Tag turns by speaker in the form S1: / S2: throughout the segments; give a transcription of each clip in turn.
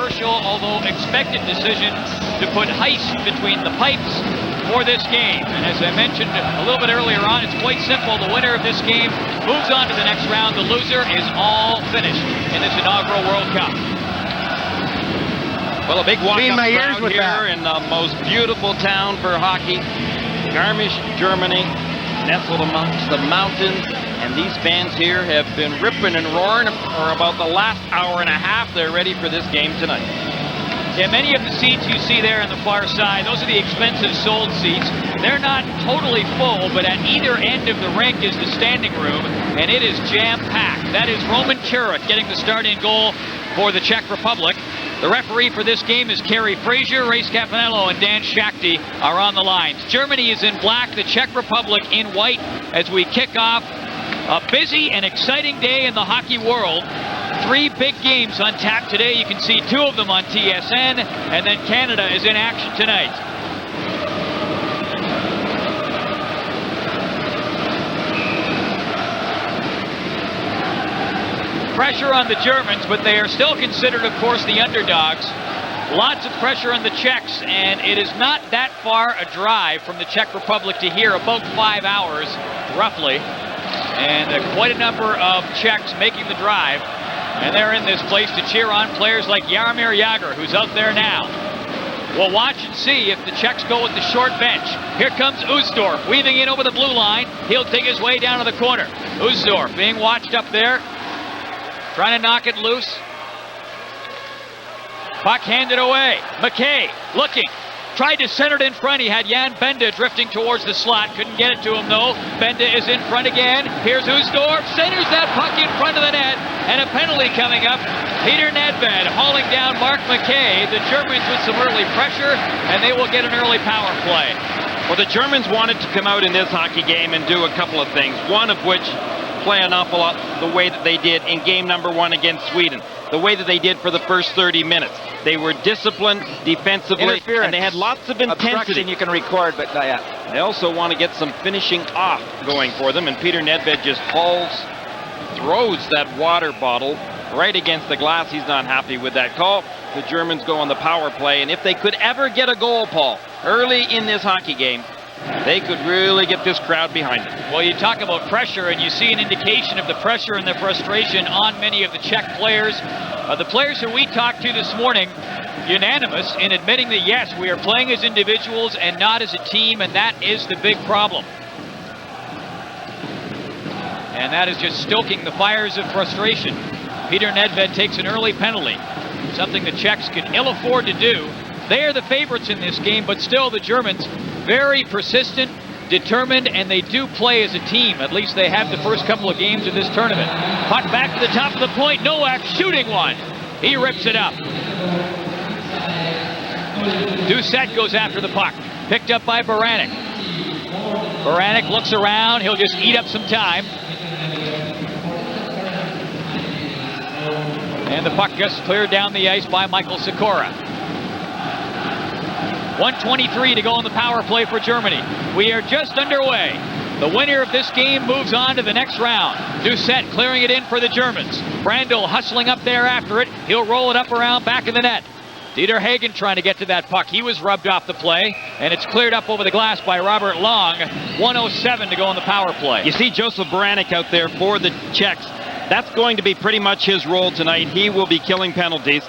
S1: controversial, although expected decision to put Heiss between the pipes for this game. And as I mentioned a little bit earlier on, it's quite simple. The winner of this game moves on to the next round. The loser is all finished in this inaugural World Cup.
S2: Well, a big walk-up crowd here in the most beautiful town for hockey, Garmisch, Germany, nestled amongst the mountains. And these fans here have been ripping and roaring for about the last hour and a half. They're ready for this game tonight.
S1: Yeah, many of the seats you see there on the far side, those are the expensive sold seats. They're not totally full, but at either end of the rink is the standing room, and it is jam-packed. That is Roman Čurek getting the starting goal for the Czech Republic. The referee for this game is Kerry Fraser. Ray Scafanello and Dan Shakti are on the lines. Germany is in black, the Czech Republic in white as we kick off a busy and exciting day in the hockey world. 3 big games on tap today. You can see 2 of them on TSN, and then Canada is in action tonight. Pressure on the Germans, but they are still considered, of course, the underdogs. Lots of pressure on the Czechs, and it is not that far a drive from the Czech Republic to here, about 5 hours, roughly. And quite a number of Czechs making the drive. And they're in this place to cheer on players like Jaromír Jágr, who's out there now. We'll watch and see if the Czechs go with the short bench. Here comes Ушторф, weaving in over the blue line. He'll take his way down to the corner. Ушtorf being watched up there, trying to knock it loose. Puck handed away. МакКей looking. Tried to center it in front. He had Jan Benda drifting towards the slot. Couldn't get it to him, though. Benda is in front again. Here's Ушторф. Centers that puck in front of the net. And a penalty coming up. Peter Nedved hauling down Mark МакКей. The Germans with some early pressure, and they will get an early power play.
S2: Well, the Germans wanted to come out in this hockey game and do a couple of things. One of which, play an awful lot the way that they did in game number 1 against Sweden. The way that they did for the first 30 minutes. They were disciplined defensively, and they had lots of intensity.
S3: You can record, but not yet.
S2: They also want to get some finishing off going for them, and Peter Nedved just throws that water bottle right against the glass. He's not happy with that call. The Germans go on the power play, and if they could ever get a goal, Paul, early in this hockey game, they could really get this crowd behind them.
S1: Well, you talk about pressure, and you see an indication of the pressure and the frustration on many of the Czech players. The players who we talked to this morning, unanimous in admitting that, yes, we are playing as individuals and not as a team, and that is the big problem. And that is just stoking the fires of frustration. Peter Nedved takes an early penalty, something the Czechs can ill afford to do. They are the favorites in this game, but still the Germans very persistent, determined, and they do play as a team. At least they have the first couple of games of this tournament. Puck back to the top of the point. Novak shooting one. He rips it up. Duset goes after the puck. Picked up by Baranek. Baranek looks around. He'll just eat up some time. And the puck just cleared down the ice by Michael Sikora. 1:23 to go on the power play for Germany. We are just underway. The winner of this game moves on to the next round. Duset clearing it in for the Germans. Branдль hustling up there after it. He'll roll it up around back in the net. Dieter Hegen trying to get to that puck. He was rubbed off the play, and it's cleared up over the glass by Robert Long. 1:07 to go on the power play.
S2: You see Josef Baranek out there for the Czechs. That's going to be pretty much his role tonight. He will be killing penalties,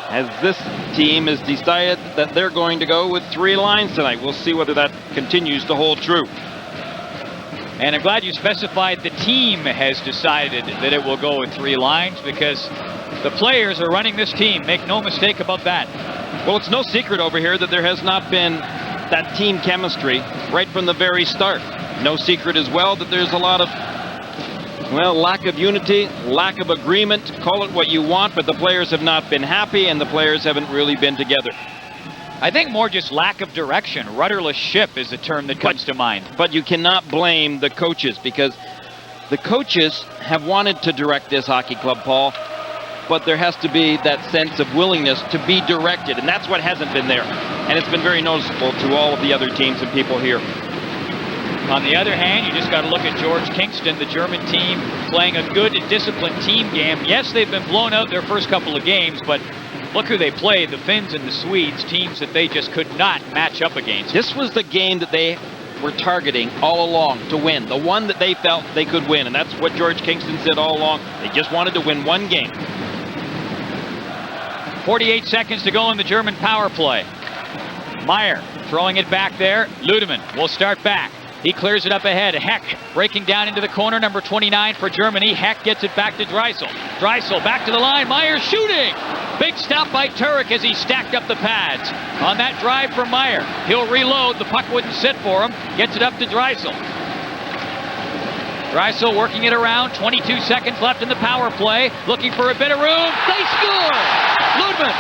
S2: as this team has decided that they're going to go with 3 lines tonight. We'll see whether that continues to hold true.
S1: And I'm glad you specified the team has decided that it will go with 3 lines, because the players are running this team. Make no mistake about that.
S2: Well, it's no secret over here that there has not been that team chemistry right from the very start. No secret as well that there's a lot of, well, lack of unity, lack of agreement, call it what you want, but the players have not been happy and the players haven't really been together.
S1: I think more just lack of direction. Rudderless ship is the term that comes to mind.
S2: But you cannot blame the coaches, because the coaches have wanted to direct this hockey club, Paul, but there has to be that sense of willingness to be directed, and that's what hasn't been there. And it's been very noticeable to all of the other teams and people here.
S1: On the other hand, you just got to look at George Kingston, the German team, playing a good, disciplined team game. Yes, they've been blown out their first couple of games, but look who they played, the Finns and the Swedes, teams that they just could not match up against.
S2: This was the game that they were targeting all along to win, the one that they felt they could win, and that's what George Kingston said all along. They just wanted to win one game.
S1: 48 seconds to go in the German power play. Meier throwing it back there. Ludemans will start back. He clears it up ahead. Heck breaking down into the corner, number 29 for Germany. Heck gets it back to Dreisel. Dreisel back to the line. Meier shooting. Big stop by Turek as he stacked up the pads. On that drive for Meier. He'll reload. The puck wouldn't sit for him. Gets it up to Dreisel. Dreisel working it around. 22 seconds left in the power play. Looking for a bit of room. They score! Ludemans.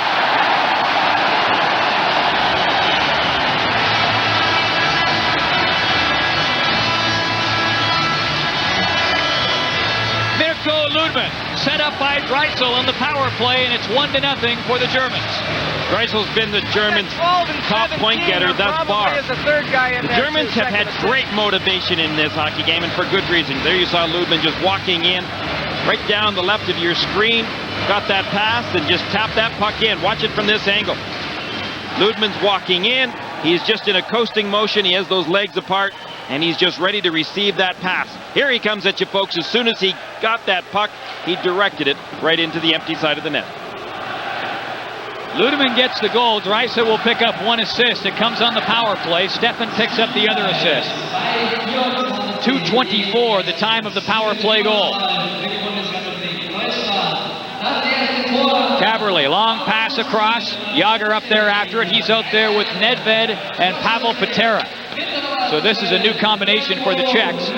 S1: Ludemans set up by Dreisel on the power play, and it's 1-0 for the Germans.
S2: Dreisel's been the Germans' top point getter thus far. The Germans have had great motivation in this hockey game, and for good reason. There you saw Ludemans just walking in right down the left of your screen, got that pass, and just tapped that puck in. Watch it from this angle. Ludemans walking in. He's just in a coasting motion. He has those legs apart, and he's just ready to receive that pass. Here he comes at you, folks. As soon as he got that puck, he directed it right into the empty side of the net.
S1: Ludemans gets the goal. Dreisel will pick up one assist. It comes on the power play. Stefan picks up the other assist. 2:24, the time of the power play goal. Caberly, long pass across. Jágr up there after it. He's out there with Nedved and Pavel Patera. So this is a new combination for the Czechs.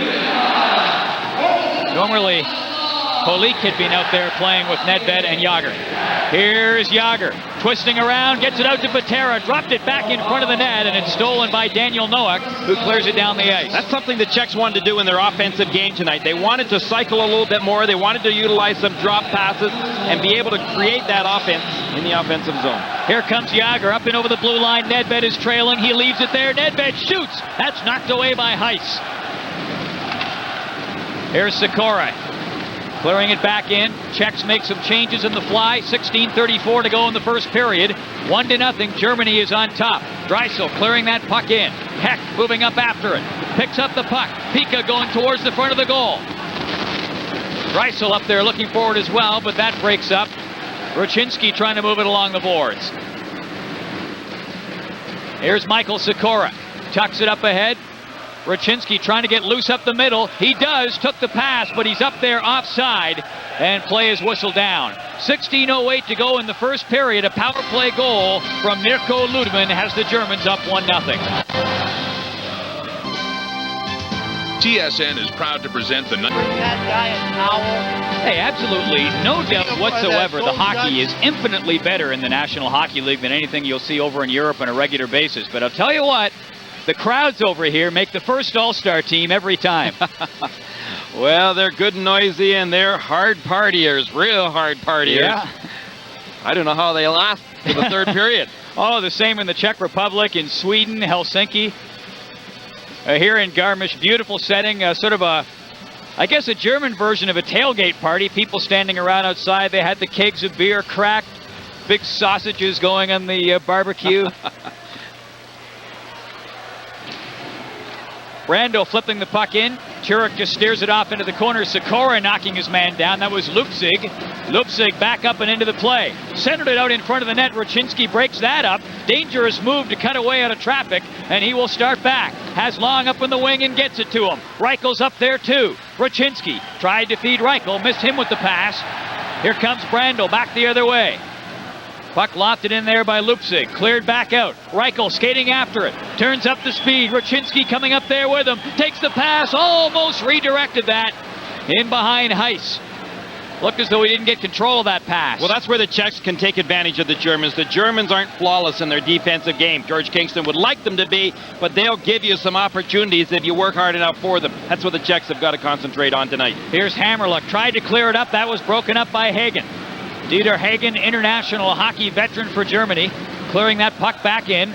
S1: Normally, Holik had been out there playing with Nedved and Jágr. Here's Jágr, twisting around, gets it out to Patera, dropped it back in front of the net, and it's stolen by Daniel Novak, who clears it down the ice.
S2: That's something the Czechs wanted to do in their offensive game tonight. They wanted to cycle a little bit more. They wanted to utilize some drop passes and be able to create that offense in the offensive zone.
S1: Here comes Jágr, up and over the blue line. Nedved is trailing. He leaves it there. Nedved shoots. That's knocked away by Heiss. Here's Sikora. Clearing it back in. Czechs make some changes in the fly. 16:34 to go in the first period. 1-0. Germany is on top. Dreisel clearing that puck in. Heck moving up after it. Picks up the puck. Pika going towards the front of the goal. Dreisel up there looking forward as well, but that breaks up. Rucinski trying to move it along the boards. Here's Michael Sikora. Tucks it up ahead. Rucinski trying to get loose up the middle. He does, took the pass, but he's up there offside, and play is whistled down. 16:08 to go in the first period. A power play goal from Mirko Ludemans has the Germans up 1-0.
S3: TSN is proud to present the...
S1: Hey, absolutely, no doubt whatsoever, the hockey is infinitely better in the National Hockey League than anything you'll see over in Europe on a regular basis. But I'll tell you what, the crowds over here make the first All-Star team every time.
S2: Well, they're good and noisy, and they're hard partiers, real hard partiers.
S1: Yeah.
S2: I don't know how they last to the third period.
S1: Oh, the same in the Czech Republic, in Sweden, Helsinki. Here in Garmisch, beautiful setting, sort of a, I guess, a German version of a tailgate party. People standing around outside. They had the kegs of beer cracked, big sausages going on the barbecue. Brando flipping the puck in. Turek just steers it off into the corner. Sikora knocking his man down. That was Lupzig. Lupzig back up and into the play. Centered it out in front of the net. Rucinski breaks that up. Dangerous move to cut away out of traffic, and he will start back. Has Long up in the wing and gets it to him. Reichel's up there too. Rucinski tried to feed Reichel. Missed him with the pass. Here comes Brandl back the other way. Puck lofted in there by Lupzig. Cleared back out. Reichel skating after it. Turns up the speed. Rucinski coming up there with him. Takes the pass. Almost redirected that. In behind Heiss. Looked as though he didn't get control of that pass.
S2: Well, that's where the Czechs can take advantage of the Germans. The Germans aren't flawless in their defensive game. George Kingston would like them to be, but they'll give you some opportunities if you work hard enough for them. That's what the Czechs have got to concentrate on tonight.
S1: Here's Hammerluck. Tried to clear it up. That was broken up by Hegen. Dieter Hegen, international hockey veteran for Germany, clearing that puck back in,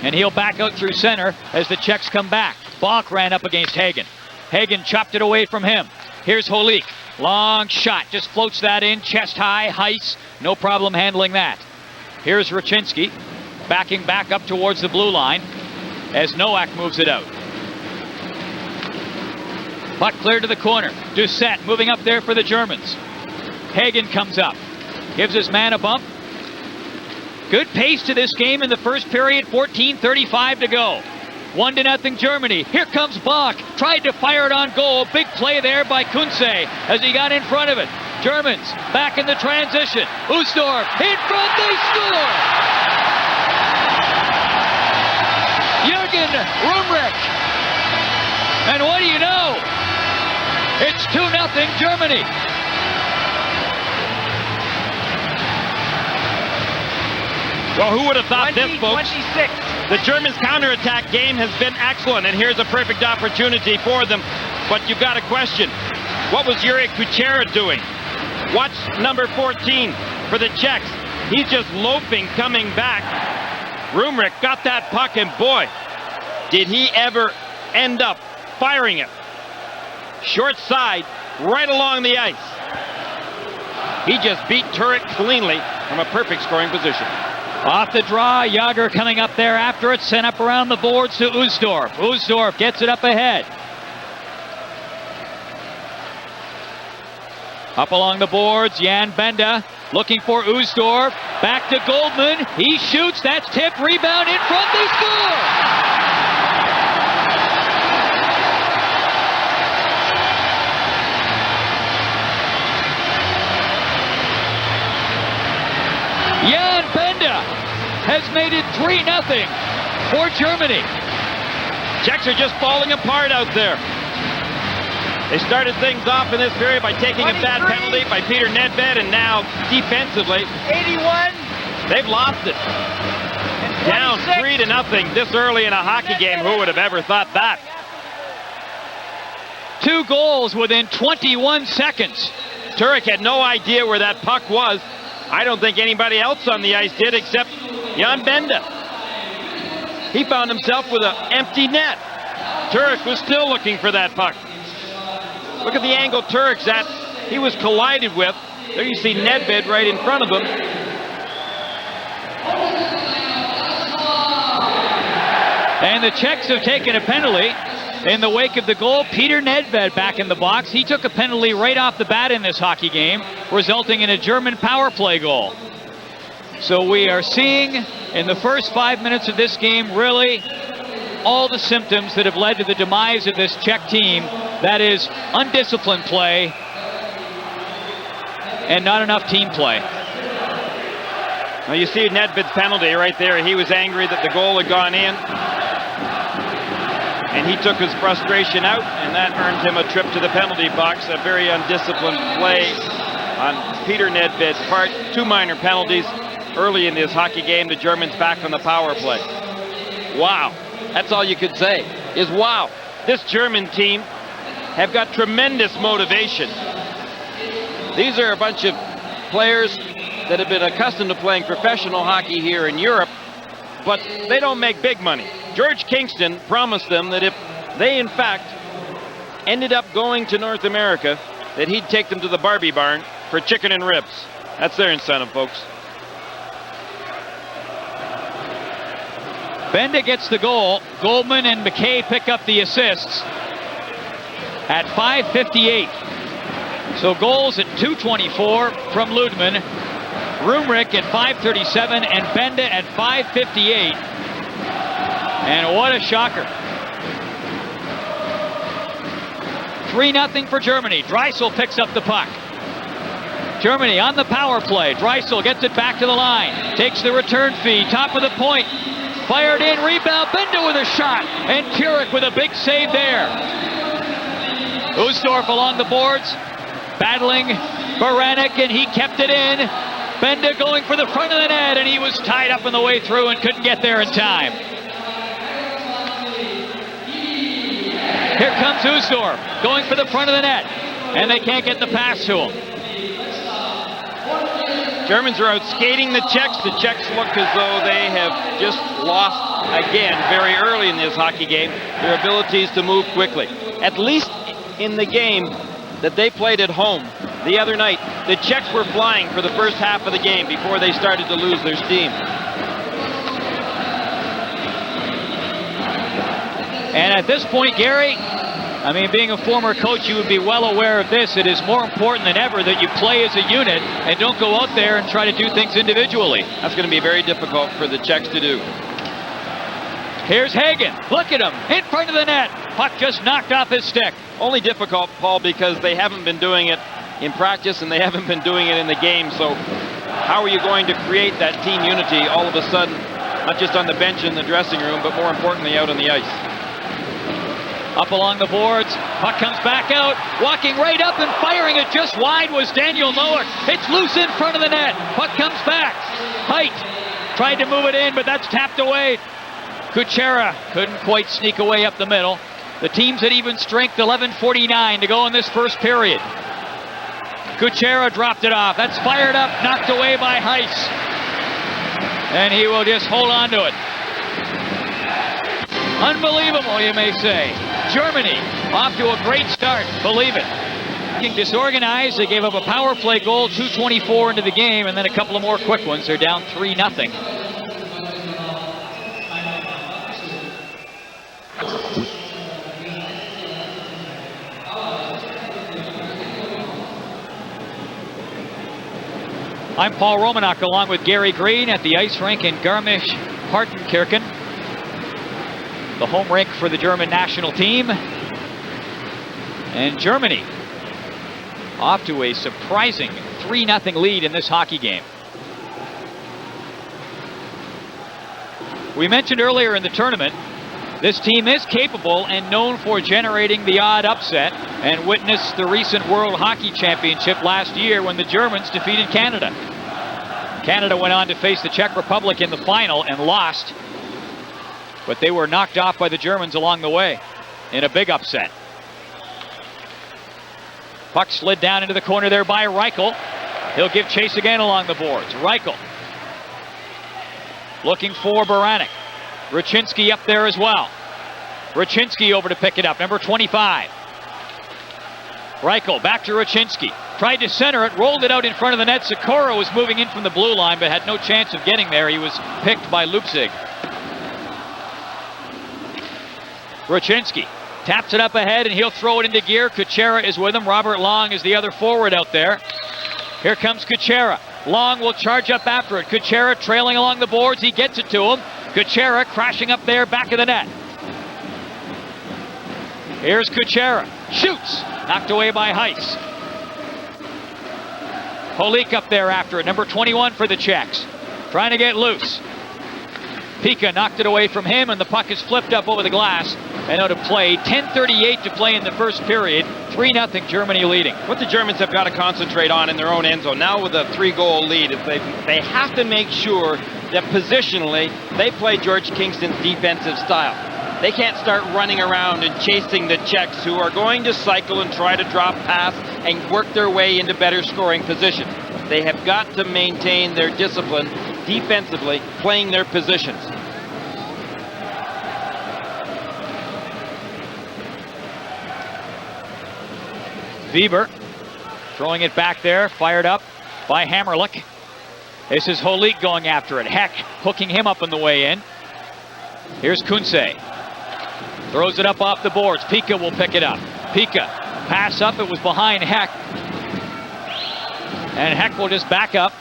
S1: and he'll back out through center as the Czechs come back. Bonk ran up against Hegen. Hegen chopped it away from him. Here's Holik. Long shot, just floats that in, chest high. Heiss, no problem handling that. Here's Raczynski backing back up towards the blue line as Novak moves it out. Puck cleared to the corner. Duset moving up there for the Germans. Hegen comes up. Gives his man a bump. Good pace to this game in the first period. 14:35 to go. 1-0 Germany. Here comes Bach. Tried to fire it on goal. Big play there by Kунце as he got in front of it. Germans back in the transition. Ушторф in front. They score! Rumrich. And what do you know? It's 2-0 Germany.
S2: Well, who would have thought this, folks?
S4: 26.
S2: The Germans' counterattack game has been excellent, and here's a perfect opportunity for them. But you've got a question. What was Jiri Kuchera doing? Watch number 14 for the Czechs. He's just loafing, coming back. Rumrich got that puck, and boy, did he ever end up firing it. Short side, right along the ice. He just beat Turek cleanly from a perfect scoring position.
S1: Off the draw, Jágr coming up there after it, sent up around the boards to Ушторф. Ушторф gets it up ahead. Up along the boards, Jan Benda looking for Ушторф. Back to Gольdman. He shoots. That's tipped. Rebound in front. They score! Jan Benda has made it 3-0 for Germany.
S2: Czechs are just falling apart out there. They started things off in this period by taking a bad penalty by Peter Nedved, and now defensively,
S4: 81.
S2: they've lost it. Down 3-0 this early in a hockey game. Who would have ever thought that?
S1: 2 goals within 21 seconds.
S2: Turek had no idea where that puck was. I don't think anybody else on the ice did except Jan Benda. He found himself with an empty net. Turek was still looking for that puck. Look at the angle Turek's at. He was collided with. There you see Nedved right in front of him.
S1: And the Czechs have taken a penalty in the wake of the goal. Peter Nedved back in the box. He took a penalty right off the bat in this hockey game, resulting in a German power play goal. So we are seeing in the first 5 minutes of this game really all the symptoms that have led to the demise of this Czech team. That is undisciplined play and not enough team play.
S2: Now you see Nedved's penalty right there. He was angry that the goal had gone in, and he took his frustration out, and that earned him a trip to the penalty box. A very undisciplined play on Peter Nedved's part. 2 minor penalties early in this hockey game. The Germans back on the power play. Wow. That's all you could say, is wow. This German team have got tremendous motivation. These are a bunch of players that have been accustomed to playing professional hockey here in Europe, but they don't make big money. George Kingston promised them that if they, in fact, ended up going to North America, that he'd take them to the Barbie barn for chicken and ribs. That's their incentive, folks.
S1: Benda gets the goal. Gольdman and МакКей pick up the assists at 5:58. So goals at 2:24 from Ludemans, Rumrich at 5:37, and Benda at 5:58. And what a shocker. 3-0 for Germany. Drysdale picks up the puck. Germany on the power play. Drysdale gets it back to the line. Takes the return feed. Top of the point. Fired in. Rebound. Benda with a shot. And Turek with a big save there. Ушторф along the boards. Battling Baranek, and he kept it in. Benda going for the front of the net, and he was tied up on the way through and couldn't get there in time. Here comes Ушторф going for the front of the net, and they can't get the pass to him.
S2: Germans are out skating the Czechs. The Czechs look as though they have just lost again very early in this hockey game their abilities to move quickly. At least in the game that they played at home the other night, The Czechs were flying for the first half of the game before they started to lose their steam.
S1: And at this point, Gary, I mean, being a former coach, you would be well aware of this. It is more important than ever that you play as a unit and don't go out there and try to do things individually.
S2: That's going to be very difficult for the Czechs to do.
S1: Here's Hegen. Look at him in front of the net. Puck just knocked off his stick.
S2: Only difficult, Paul, because they haven't been doing it in practice and they haven't been doing it in the game. So how are you going to create that team unity all of a sudden, not just on the bench in the dressing room, but more importantly out on the ice?
S1: Up along the boards, puck comes back out, walking right up and firing it just wide was Daniel Novak. It's loose in front of the net. Puck comes back. Height tried to move it in, but that's tapped away. Kuchera couldn't quite sneak away up the middle. The team's at even strength, 11:49 to go in this first period. Kuchera dropped it off. That's fired up, knocked away by Heiss. And he will just hold on to it. Unbelievable, you may say. Germany off to a great start, believe it. Getting disorganized, they gave up a power play goal, 2:24 into the game, and then a couple of more quick ones. They're down 3-0. I'm Paul Romanok along with Gary Green at the ice rink in Garmisch-Partенkirchen, the home rink for the German national team. And Germany off to a surprising 3-0 lead in this hockey game. We mentioned earlier in the tournament, this team is capable and known for generating the odd upset, and witnessed the recent World Hockey Championship last year when the Germans defeated Canada. Canada went on to face the Czech Republic in the final and lost, but they were knocked off by the Germans along the way in a big upset. Puck slid down into the corner there by Reichel. He'll give chase again along the boards. Reichel looking for Baranek. Raczynski up there as well. Raczynski over to pick it up, number 25. Reichel back to Raczynski. Tried to center it, rolled it out in front of the net. Sikora was moving in from the blue line, but had no chance of getting there. He was picked by Lupcig. Raczynski taps it up ahead, and he'll throw it into gear. Kuchera is with him. Robert Long is the other forward out there. Here comes Kuchera. Long will charge up after it. Kuchera trailing along the boards. He gets it to him. Kuchera crashing up there, back of the net. Here's Kuchera. Shoots. Knocked away by Heiss. Holik up there after it. Number 21 for the Czechs. Trying to get loose. Pika knocked it away from him, and the puck is flipped up over the glass and out of play. 10:38 to play in the first period. 3-0 Germany leading.
S2: What the Germans have got to concentrate on in their own end zone now with a 3-goal lead is they have to make sure that positionally they play George Kingston's defensive style. They can't start running around and chasing the Czechs, who are going to cycle and try to drop pass and work their way into better scoring positions. They have got to maintain their discipline defensively, playing their positions.
S1: Weber throwing it back there, fired up by Hammerlich. This is Holik going after it. Heck hooking him up on the way in. Here's Kунце. Throws it up off the boards. Pika will pick it up. Pika, pass up. It was behind Heck. And Heck will just back up.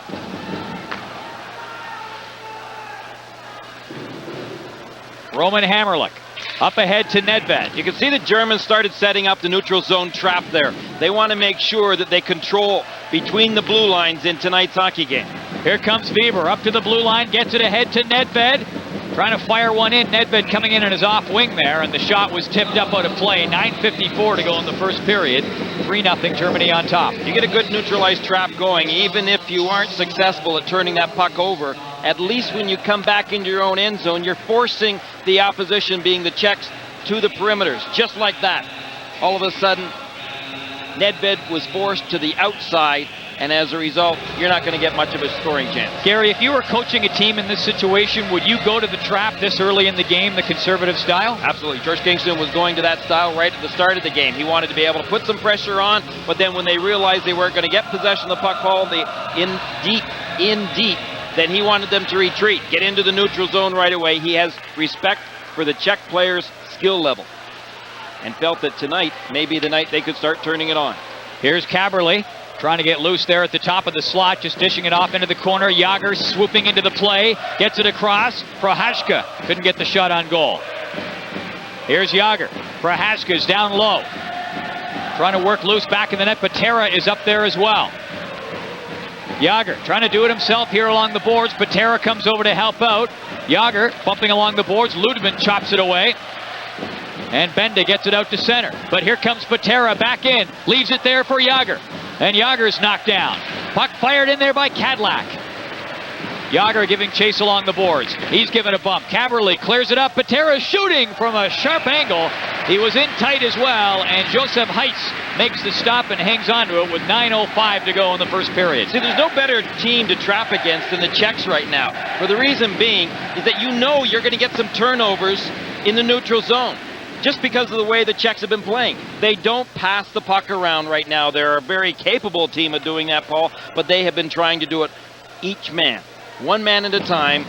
S1: Roman Hammerlich up ahead to Nedved.
S2: You can see the Germans started setting up the neutral zone trap there. They want to make sure that they control between the blue lines in tonight's hockey game.
S1: Here comes Weber up to the blue line, gets it ahead to Nedved. Trying to fire one in. Nedved coming in on his off wing there, and the shot was tipped up out of play. 9:54 to go in the first period. 3-0 Germany on top.
S2: You get a good neutralized trap going, even if you aren't successful at turning that puck over. At least when you come back into your own end zone, you're forcing the opposition, being the Czechs, to the perimeters, just like that. All of a sudden, Nedved was forced to the outside, and as a result, you're not going to get much of a scoring chance.
S1: Gary, if you were coaching a team in this situation, would you go to the trap this early in the game, the conservative style?
S2: Absolutely. George Kingston was going to that style right at the start of the game. He wanted to be able to put some pressure on, but then when they realized they weren't going to get possession of the puck, in deep, then he wanted them to retreat, get into the neutral zone right away. He has respect for the Czech players' skill level and felt that tonight may be the night they could start turning it on.
S1: Here's Kaberle trying to get loose there at the top of the slot, just dishing it off into the corner. Jágr swooping into the play, gets it across. Prohaska couldn't get the shot on goal. Here's Jágr. Prohaska's down low, trying to work loose back in the net. Patera is up there as well. Jágr trying to do it himself here along the boards. Patera comes over to help out. Jágr bumping along the boards. Ludemans chops it away. And Benda gets it out to center. But here comes Patera back in. Leaves it there for Jágr. And Jágr's knocked down. Puck fired in there by Cadillac. Jágr giving chase along the boards. He's given a bump. Kaberle clears it up. Patera shooting from a sharp angle. He was in tight as well, and Josef Heiss makes the stop and hangs on to it with 9:05 to go in the first period.
S2: See, there's no better team to trap against than the Czechs right now. For the reason being is that you know you're going to get some turnovers in the neutral zone, just because of the way the Czechs have been playing. They don't pass the puck around right now. They're a very capable team of doing that, Paul, but they have been trying to do it each man, one man at a time.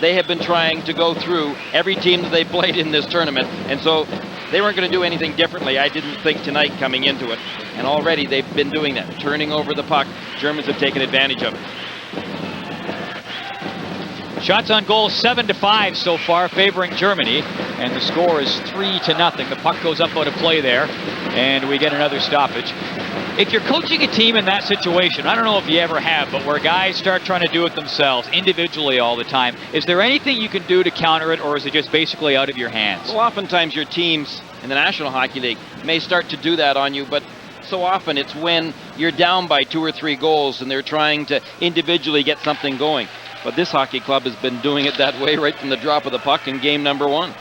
S2: They have been trying to go through every team that they played in this tournament, and so they weren't going to do anything differently, I didn't think, tonight coming into it. And already they've been doing that, turning over the puck. Germans have taken advantage of it.
S1: Shots on goal 7-5 so far, favoring Germany, and the score is 3-0. The puck goes up out of play there, and we get another stoppage. If you're coaching a team in that situation, I don't know if you ever have, but where guys start trying to do it themselves individually all the time, is there anything you can do to counter it, or is it just basically out of your hands?
S2: Well, oftentimes your teams in the National Hockey League may start to do that on you, but so often it's when you're down by 2 or 3 goals and they're trying to individually get something going. But this hockey club has been doing it that way right from the drop of the puck in game number 1.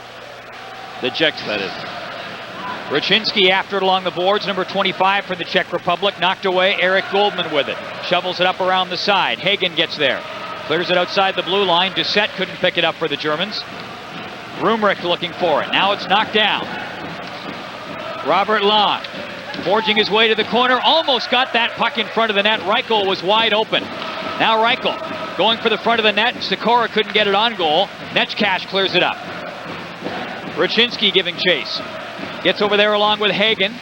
S2: The Czechs, that is.
S1: Raczynski after it along the boards, number 25 for the Czech Republic, knocked away. Eric Goldman with it. Shovels it up around the side. Hegen gets there. Clears it outside the blue line. Dusse couldn't pick it up for the Germans. Rumrich looking for it. Now it's knocked down. Robert Long forging his way to the corner. Almost got that puck in front of the net. Reichel was wide open. Now Reichel going for the front of the net. Sikora couldn't get it on goal. Netchkash clears it up. Raczynski giving chase. Gets over there along with Hegen.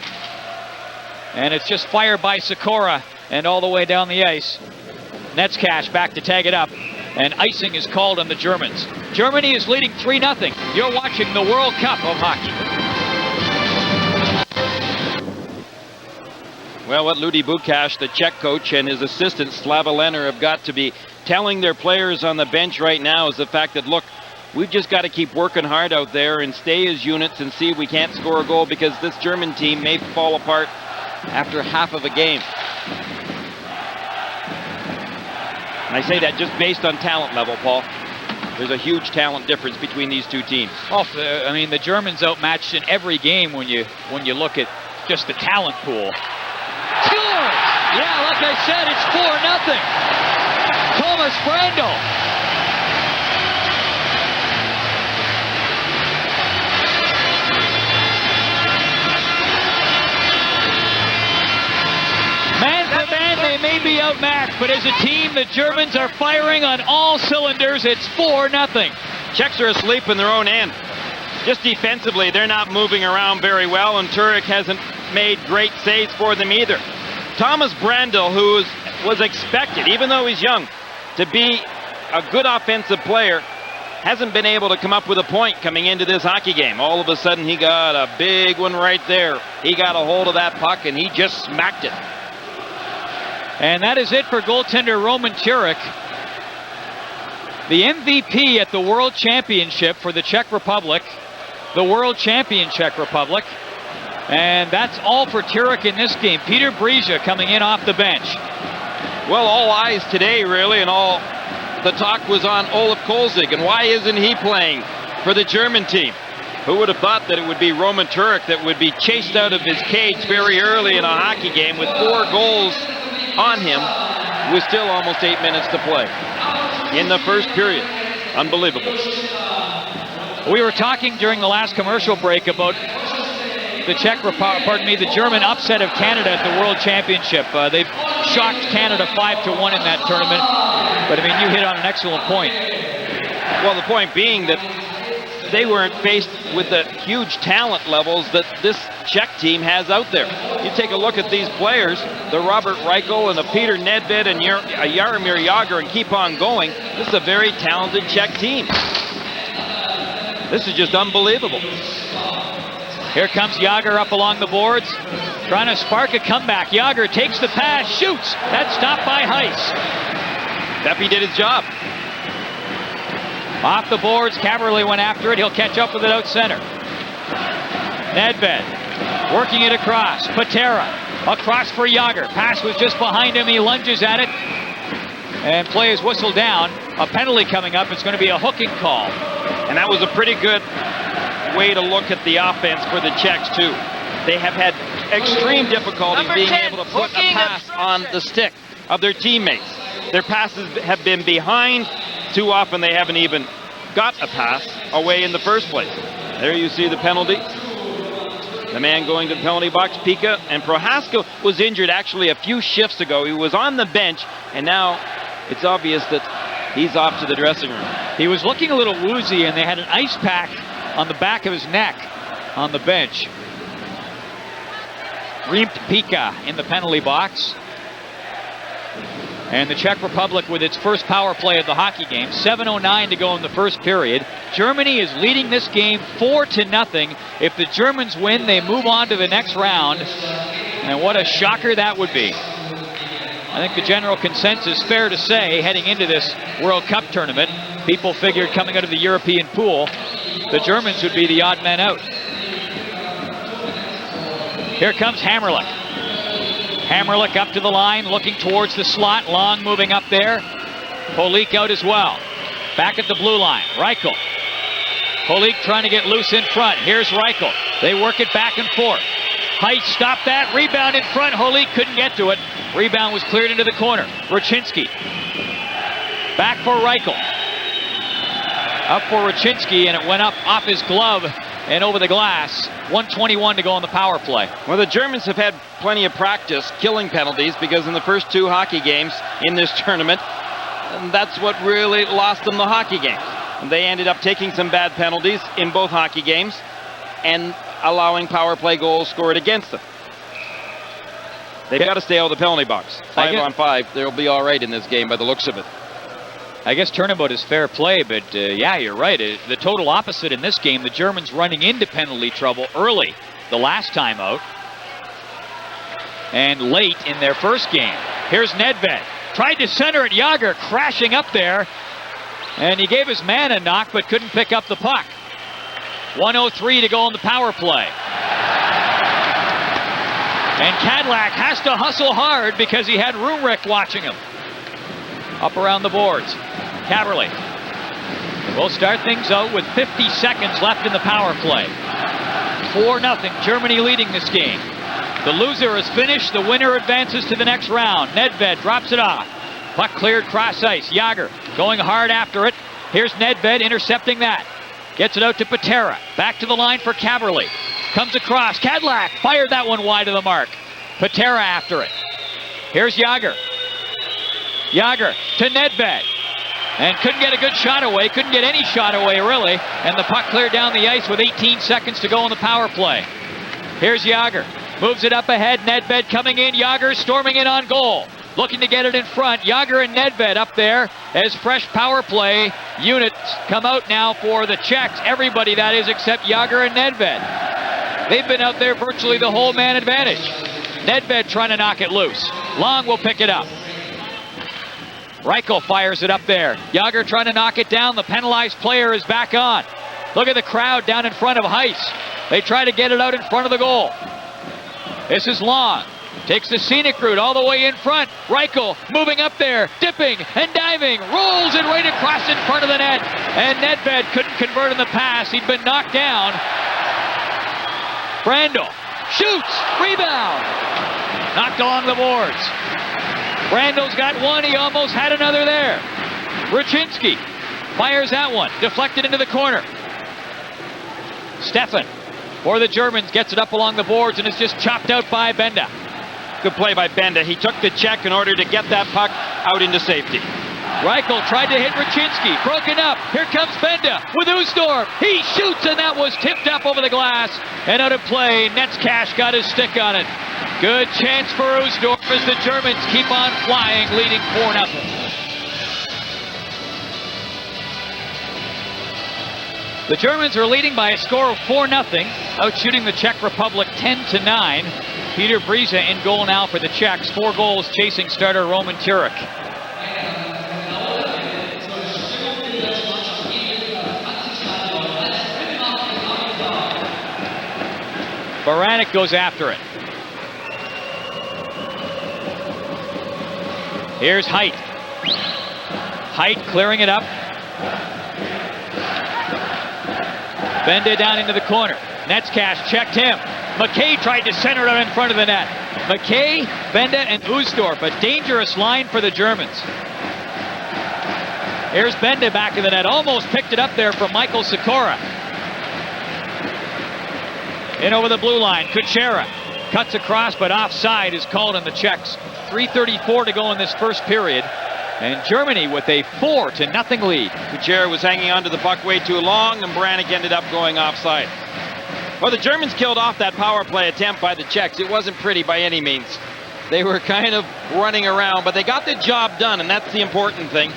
S1: And it's just fired by Sikora and all the way down the ice. Netchkash back to tag it up. And icing is called on the Germans. Germany is leading 3-0. You're watching the World Cup of Hockey.
S2: Well, what Ludi Bukash, the Czech coach, and his assistant Slava Lener have got to be telling their players on the bench right now is the fact that, look, we've just got to keep working hard out there and stay as units and see if we can't score a goal, because this German team may fall apart after half of a game. And I say that just based on talent level, Paul. There's a huge talent difference between these two teams.
S1: Oh, I mean, the Germans outmatched in every game when you look at just the talent pool. Scores! Yeah, like I said, it's 4-0. Thomas Branddl. Man for man, they may be outmatched, but as a team, the Germans are firing on all cylinders. It's 4-0.
S2: Czechs are asleep in their own end. Just defensively, they're not moving around very well, and Turek hasn't made great saves for them either. Thomas Branddl, who was expected, even though he's young, to be a good offensive player, hasn't been able to come up with a point coming into this hockey game. All of a sudden, he got a big one right there. He got a hold of that puck, and he just smacked it.
S1: And that is it for goaltender Roman Turek. The MVP at the World Championship for the Czech Republic. The World Champion Czech Republic. And that's all for Turek in this game. Peter Brezia coming in off the bench.
S2: Well, all eyes today, really, and all the talk was on Olaf Kolzig. And why isn't he playing for the German team? Who would have thought that it would be Roman Turek that would be chased out of his cage very early in a hockey game with 4 goals on him with still almost 8 minutes to play in the first period. Unbelievable.
S1: We were talking during the last commercial break about the the German upset of Canada at the World Championship. They've shocked Canada 5-1 in that tournament. But I mean, you hit on an excellent point.
S2: Well, the point being that they weren't faced with the huge talent levels that this Czech team has out there. You take a look at these players, the Robert Reichel and the Peter Nedved and Jaromir Jagr, and keep on going. This is a very talented Czech team. This is just unbelievable.
S1: Here comes Jagr up along the boards, trying to spark a comeback. Jagr takes the pass, shoots. That's stopped by Heiss.
S2: Pepe did his job.
S1: Off the boards, Caberly went after it. He'll catch up with it out center. Nedved working it across. Patera across for Jagr. Pass was just behind him. He lunges at it. And play is whistled down. A penalty coming up. It's going to be a hooking call.
S2: And that was a pretty good way to look at the offense for the Czechs, too. They have had extreme difficulty being able to put a pass on the stick of their teammates. Their passes have been behind. Too often they haven't even got a pass away in the first place. There you see the penalty. The man going to the penalty box, Pika, and Prohaska was injured actually a few shifts ago. He was on the bench, and now it's obvious that he's off to the dressing room.
S1: He was looking a little woozy, and they had an ice pack on the back of his neck on the bench. Reamed Pika in the penalty box. And the Czech Republic with its first power play of the hockey game. 7:09 to go in the first period. Germany is leading this game 4-0. If the Germans win, they move on to the next round. And what a shocker that would be. I think the general consensus, fair to say, heading into this World Cup tournament, people figured coming out of the European pool, the Germans would be the odd men out. Here comes Hammerlich. Hammerlich up to the line, looking towards the slot. Long moving up there. Holik out as well. Back at the blue line. Reichel. Holik trying to get loose in front. Here's Reichel. They work it back and forth. Height stopped that. Rebound in front. Holik couldn't get to it. Rebound was cleared into the corner. Rachinski. Back for Reichel. Up for Rachinski, and it went up off his glove and over the glass. 1:21 to go on the power play.
S2: Well, the Germans have had plenty of practice killing penalties, because in the first two hockey games in this tournament, that's what really lost them the hockey games. They ended up taking some bad penalties in both hockey games and allowing power play goals scored against them. They've got to stay out of the penalty box. 5-on-5, they'll be all right in this game by the looks of it.
S1: I guess turnabout is fair play, but yeah, you're right. The total opposite in this game, the Germans running into penalty trouble early the last time out and late in their first game. Here's Nedved. Tried to center it. Jagr crashing up there, and he gave his man a knock but couldn't pick up the puck. 1:03 to go on the power play. And Cadillac has to hustle hard because he had Rumrich watching him. Up around the boards. Caberly will start things out with 50 seconds left in the power play. 4-0, Germany leading this game. The loser is finished. The winner advances to the next round. Nedved drops it off. Puck cleared cross ice. Jagr going hard after it. Here's Nedved intercepting that. Gets it out to Patera. Back to the line for Caberly. Comes across. Cadillac fired that one wide of the mark. Patera after it. Here's Jagr. Jagr to Nedved. And couldn't get a good shot away. Couldn't get any shot away, really. And the puck cleared down the ice with 18 seconds to go on the power play. Here's Jagr. Moves it up ahead. Nedved coming in. Jagr storming in on goal. Looking to get it in front. Jagr and Nedved up there as fresh power play units come out now for the Czechs. Everybody, that is, except Jagr and Nedved. They've been out there virtually the whole man advantage. Nedved trying to knock it loose. Long will pick it up. Reichel fires it up there. Jagr trying to knock it down. The penalized player is back on. Look at the crowd down in front of Heiss. They try to get it out in front of the goal. This is Long. Takes the scenic route all the way in front. Reichel moving up there, dipping and diving. Rolls it right across in front of the net. And Nedved couldn't convert on the pass. He'd been knocked down. Branдль shoots. Rebound. knocked along the boards. Brandl's got one, he almost had another there. Rucinski fires that one, deflected into the corner. Stefan, for the Germans, gets it up along the boards and is just chopped out by Benda.
S2: Good play by Benda. He took the check in order to get that puck out into safety.
S1: Reichel tried to hit Rucinski, broken up. Here comes Benda with Uştorf. He shoots, and that was tipped up over the glass and out of play. Netzcash got his stick on it. Good chance for Uştorf as the Germans keep on flying, leading 4-0. The Germans are leading by a score of 4-0, outshooting the Czech Republic 10-9. Peter Bryza in goal now for the Czechs. 4 goals chasing starter Roman Turek. Baranek goes after it. Here's Height. Height clearing it up. Benda down into the corner. Netzcash checked him. MacKay tried to center it out in front of the net. MacKay, Benda, and Uştorf. A dangerous line for the Germans. Here's Benda back in the net. Almost picked it up there from Michael Sikora. In over the blue line. Kuchera cuts across, but offside is called on the Czechs. 3:34 to go in this first period. And Germany with a 4-0 lead.
S2: Kuchera was hanging onto the puck way too long, and Baranek ended up going offside. Well, the Germans killed off that power play attempt by the Czechs. It wasn't pretty by any means. They were kind of running around, but they got the job done, and that's the important thing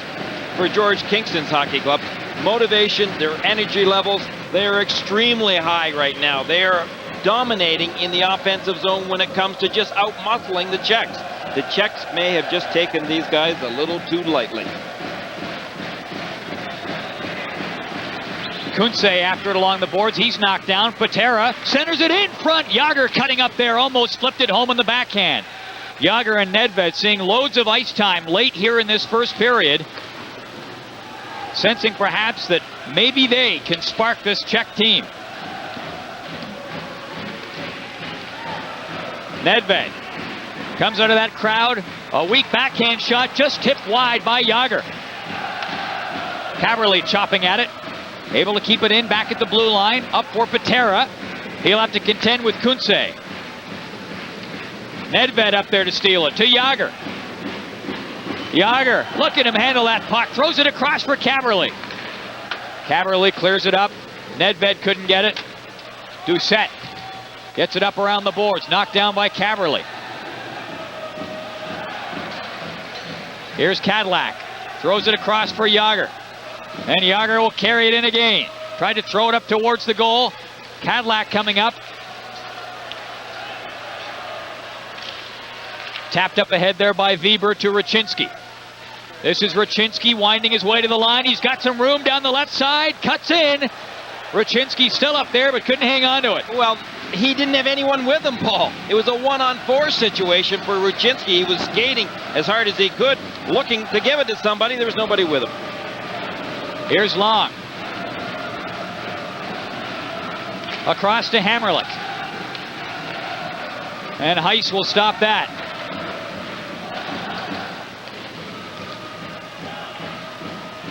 S2: for George Kingston's hockey club. Motivation, their energy levels, they are extremely high right now. They are dominating in the offensive zone when it comes to just out-muscling the Czechs. The Czechs may have just taken these guys a little too lightly.
S1: Kунce after it along the boards. He's knocked down. Patera centers it in front. Jágr cutting up there. Almost flipped it home in the backhand. Jágr and Nedved seeing loads of ice time late here in this first period. Sensing perhaps that maybe they can spark this Czech team. Nedved comes out of that crowd. A weak backhand shot just tipped wide by Jágr. Caverly chopping at it. Able to keep it in back at the blue line. Up for Patera. He'll have to contend with Kунце. Nedved up there to steal it to Jágr. Jágr, look at him handle that puck. Throws it across for Caverly. Caverly clears it up. Nedved couldn't get it. Duset gets it up around the boards. Knocked down by Caverly. Here's Cadillac. Throws it across for Jágr. And Jágr will carry it in again. Tried to throw it up towards the goal. Cadillac coming up. Tapped up ahead there by Weber to Rucinski. This is Rucinski winding his way to the line. He's got some room down the left side. Cuts in. Rucinski still up there, but couldn't hang on to it.
S2: Well, he didn't have anyone with him, Paul. It was a 1-on-4 situation for Rucinski. He was skating as hard as he could, looking to give it to somebody. There was nobody with him.
S1: Here's Long. Across to Hammerlich. And Heiss will stop that.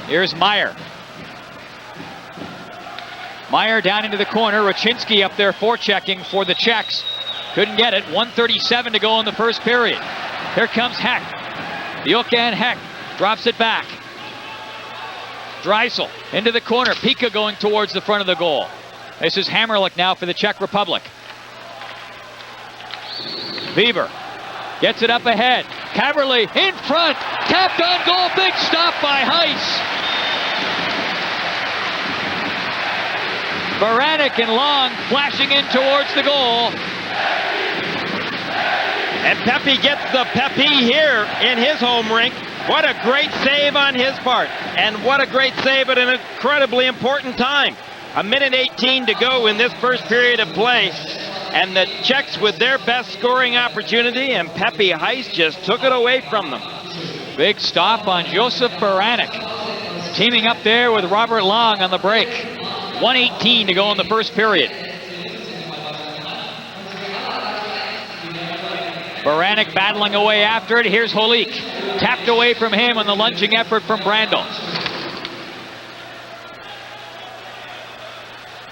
S1: Here's Meier. Meier down into the corner. Rucinski up there forechecking for the Czechs. Couldn't get it. 1:37 to go in the first period. Here comes Heck. Johan Heck drops it back. Drysel into the corner. Pika going towards the front of the goal. This is Hammerlich now for the Czech Republic. Weber gets it up ahead. Caverly in front. Tapped on goal. Big stop by Heiss. Baranek and Long flashing in towards the goal.
S2: And Pepe gets the Pepe here in his home rink. What a great save on his part. And what a great save at an incredibly important time. 1:18 to go in this first period of play. And the Czechs with their best scoring opportunity, and Pepe Heiss just took it away from them.
S1: Big stop on Josef Baranek. Teaming up there with Robert Long on the break. 1:18 to go in the first period. Baranek battling away after it. Here's Holik. Tapped away from him on the lunging effort from Branдль.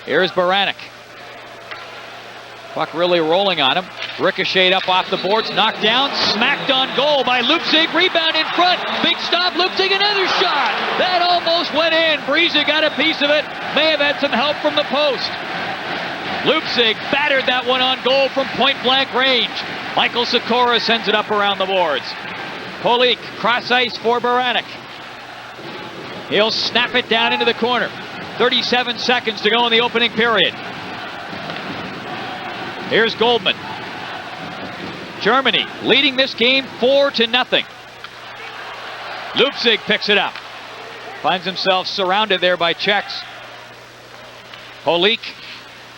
S1: Here's Baranek. Puck really rolling on him. Ricocheted up off the boards, knocked down, smacked on goal by Luptzig. Rebound in front. Big stop. Luptzig, another shot. That almost went in. Brise got a piece of it. May have had some help from the post. Luptzig battered that one on goal from point-blank range. Michael Sikora sends it up around the boards. Holik, cross ice for Baranek. He'll snap it down into the corner. 37 seconds to go in the opening period. Here's Gольдман. Germany leading this game 4-0. Luptzig picks it up. Finds himself surrounded there by Czechs. Holik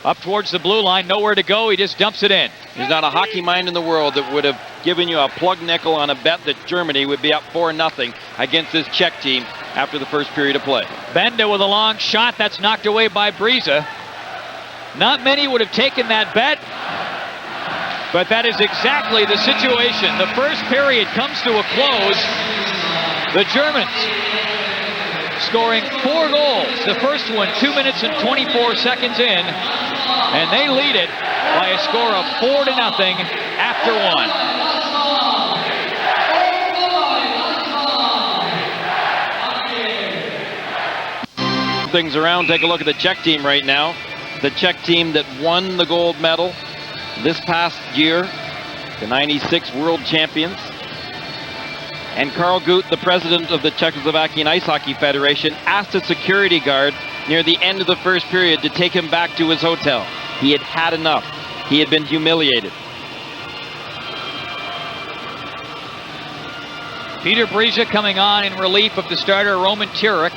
S1: up towards the blue line, nowhere to go, he just dumps it in.
S2: There's not a hockey mind in the world that would have given you a plug nickel on a bet that Germany would be up 4-0 against this Czech team after the first period of play.
S1: Benda with a long shot, that's knocked away by Brise. Not many would have taken that bet, but that is exactly the situation. The first period comes to a close. The Germans scoring 4 goals. The first one 2 minutes and 24 seconds in, and they lead it by a score of 4-0 after one.
S2: Things around, take a look at the Czech team right now. The Czech team that won the gold medal this past year, the 96 world champions. And Karl Gut, the president of the Czechoslovakian Ice Hockey Federation, asked a security guard near the end of the first period to take him back to his hotel. He had had enough. He had been humiliated.
S1: Peter Brise coming on in relief of the starter Roman Turek.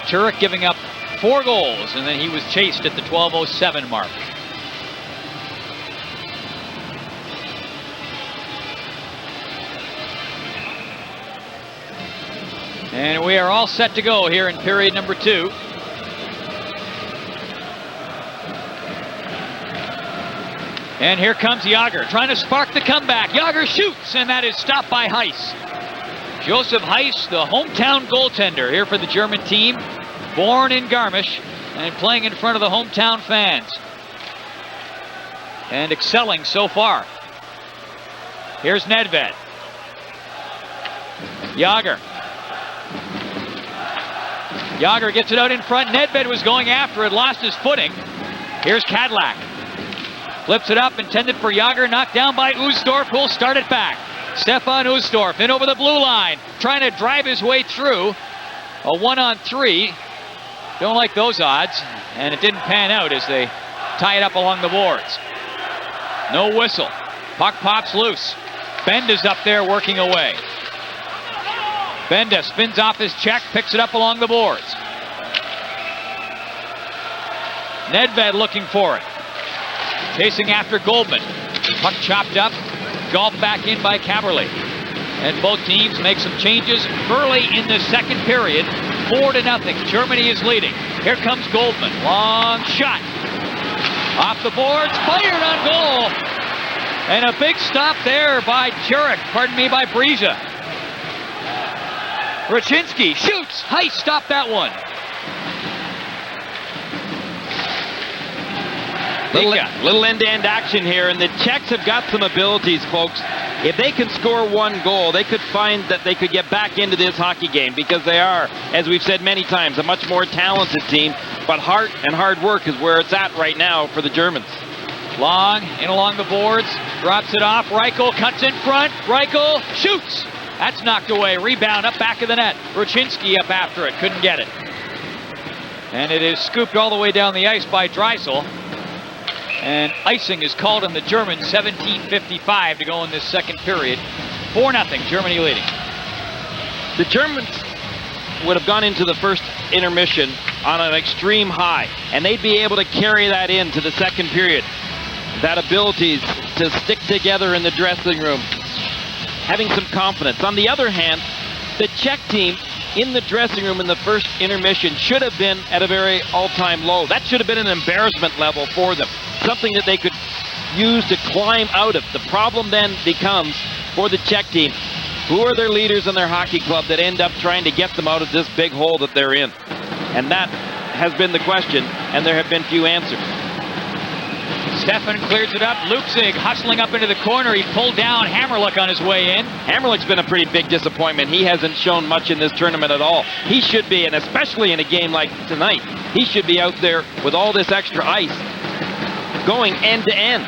S1: Turek giving up 4 goals, and then he was chased at the 12:07 mark. And we are all set to go here in period number 2. And here comes Jágr trying to spark the comeback. Jágr shoots, and that is stopped by Heiss. Josef Heiss, the hometown goaltender here for the German team, born in Garmisch and playing in front of the hometown fans. And excelling so far. Here's Nedved. Jágr. Jágr gets it out in front. Nedved was going after it, lost his footing. Here's Cadillac. Flips it up, intended for Jágr, knocked down by Uştorf, who'll start it back. Stefan Uştorf in over the blue line, trying to drive his way through. A 1-on-3. Don't like those odds, and it didn't pan out as they tie it up along the boards. No whistle. Puck pops loose. Benda's up there working away. Benda spins off his check, picks it up along the boards. Nedved looking for it. Chasing after Gольdmан. Puck chopped up, golfed back in by Kaberle. And both teams make some changes early in the second period. 4-0. Germany is leading. Here comes Gольdmан. Long shot. Off the boards, fired on goal. And a big stop there by by Brise. Raczynski shoots. Heiss stopped that one.
S2: Little end-to-end action here, and the Czechs have got some abilities, folks. If they can score 1 goal, they could find that they could get back into this hockey game, because they are, as we've said many times, a much more talented team, but heart and hard work is where it's at right now for the Germans.
S1: Long, in along the boards, drops it off. Reichel cuts in front. Reichel shoots. That's knocked away. Rebound up back of the net. Raczynski up after it. Couldn't get it. And it is scooped all the way down the ice by Drysdale. And icing is called on the Germans. 17:55 to go in this second period. 4-0, Germany leading.
S2: The Germans would have gone into the first intermission on an extreme high, and they'd be able to carry that into the second period. That ability to stick together in the dressing room, having some confidence. On the other hand, the Czech team in the dressing room in the first intermission should have been at a very all-time low. That should have been an embarrassment level for them. Something that they could refuse to climb out of. The problem then becomes for the Czech team, who are their leaders in their hockey club that end up trying to get them out of this big hole that they're in? And that has been the question, and there have been few answers.
S1: Stefan clears it up. Lupzig hustling up into the corner. He pulled down Hammerlich on his way in.
S2: Hammerlich's been a pretty big disappointment. He hasn't shown much in this tournament at all. He should be, and especially in a game like tonight, he should be out there with all this extra ice going end to end.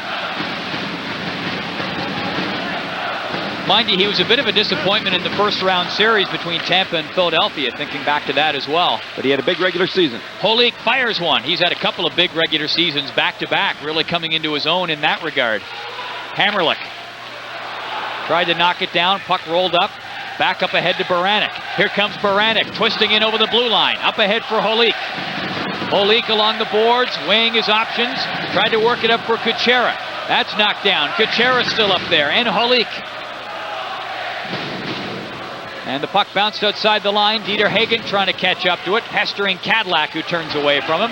S1: Mind you, he was a bit of a disappointment in the first round series between Tampa and Philadelphia, thinking back to that as well.
S2: But he had a big regular season.
S1: Holik fires one. He's had a couple of big regular seasons back-to-back, really coming into his own in that regard. Hammerlich tried to knock it down. Puck rolled up. Back up ahead to Baranek. Here comes Baranek, twisting in over the blue line. Up ahead for Holik. Holik along the boards, weighing his options. Tried to work it up for Kuchera. That's knocked down. Kuchera's still up there, and Holik. And the puck bounced outside the line. Dieter Hegen trying to catch up to it, pestering Cadillac, who turns away from him.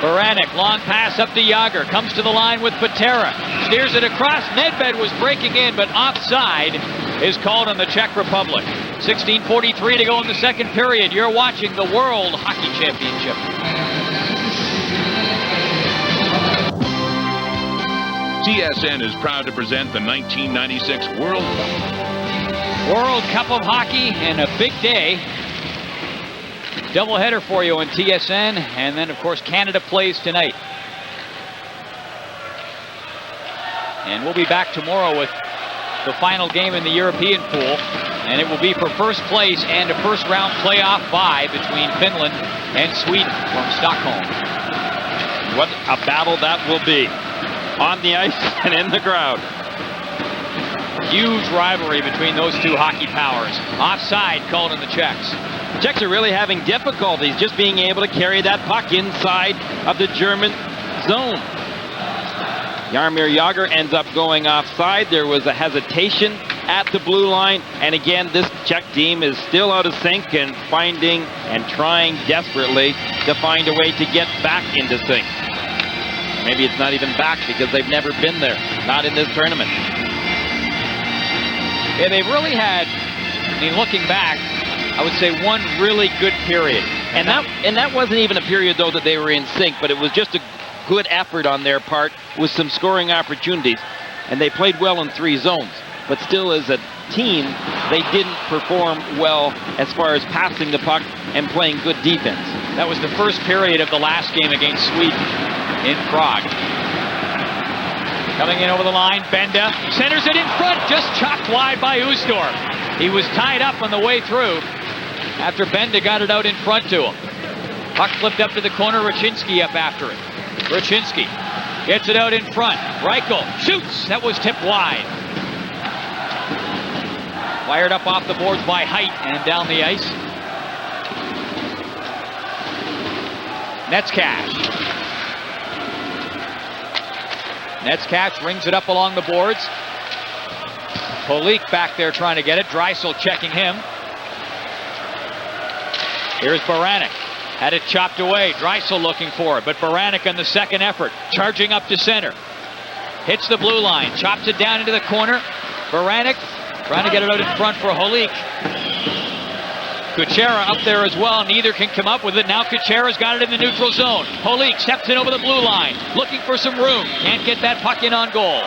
S1: Baranek, long pass up to Jágr, comes to the line with Patera, steers it across. Nedved was breaking in, but offside is called on the Czech Republic. 16:43 to go in the second period. You're watching the World Hockey Championship.
S3: TSN is proud to present the 1996 World Cup.
S1: World Cup of Hockey, and a big day. Doubleheader for you on TSN, and then of course Canada plays tonight. And we'll be back tomorrow with the final game in the European pool, and it will be for first place and a first round playoff bye between Finland and Sweden from Stockholm.
S2: What a battle that will be, on the ice and in the crowd.
S1: Huge rivalry between those two hockey powers. Offside called on the Czechs.
S2: Czechs are really having difficulties just being able to carry that puck inside of the German zone. Jaromir Jágr ends up going offside. There was a hesitation at the blue line, and again this Czech team is still out of sync and finding and trying desperately to find a way to get back into sync. Maybe it's not even back because they've never been there, not in this tournament.
S1: Yeah, they've really had, I mean, looking back, I would say one really good period.
S2: And that wasn't even a period, though, that they were in sync, but it was just a good effort on their part with some scoring opportunities. And they played well in three zones. But still, as a team, they didn't perform well as far as passing the puck and playing good defense.
S1: That was the first period of the last game against Sweden in Prague. Coming in over the line, Benda centers it in front, just chopped wide by Ушторф. He was tied up on the way through after Benda got it out in front to him. Puck flipped up to the corner, Raczynski up after it. Raczynski gets it out in front. Reichel shoots, that was tipped wide. Fired up off the boards by Height and down the ice. Netzcash. Netzcash rings it up along the boards. Holik back there trying to get it. Drysdale checking him. Here's Baranek. Had it chopped away. Drysdale looking for it, but Baranek on the second effort. Charging up to center. Hits the blue line. Chops it down into the corner. Baranek trying to get it out in front for Holik. Kuchera up there as well. Neither can come up with it. Now Kuchera's got it in the neutral zone. Holik steps in over the blue line. Looking for some room. Can't get that puck in on goal.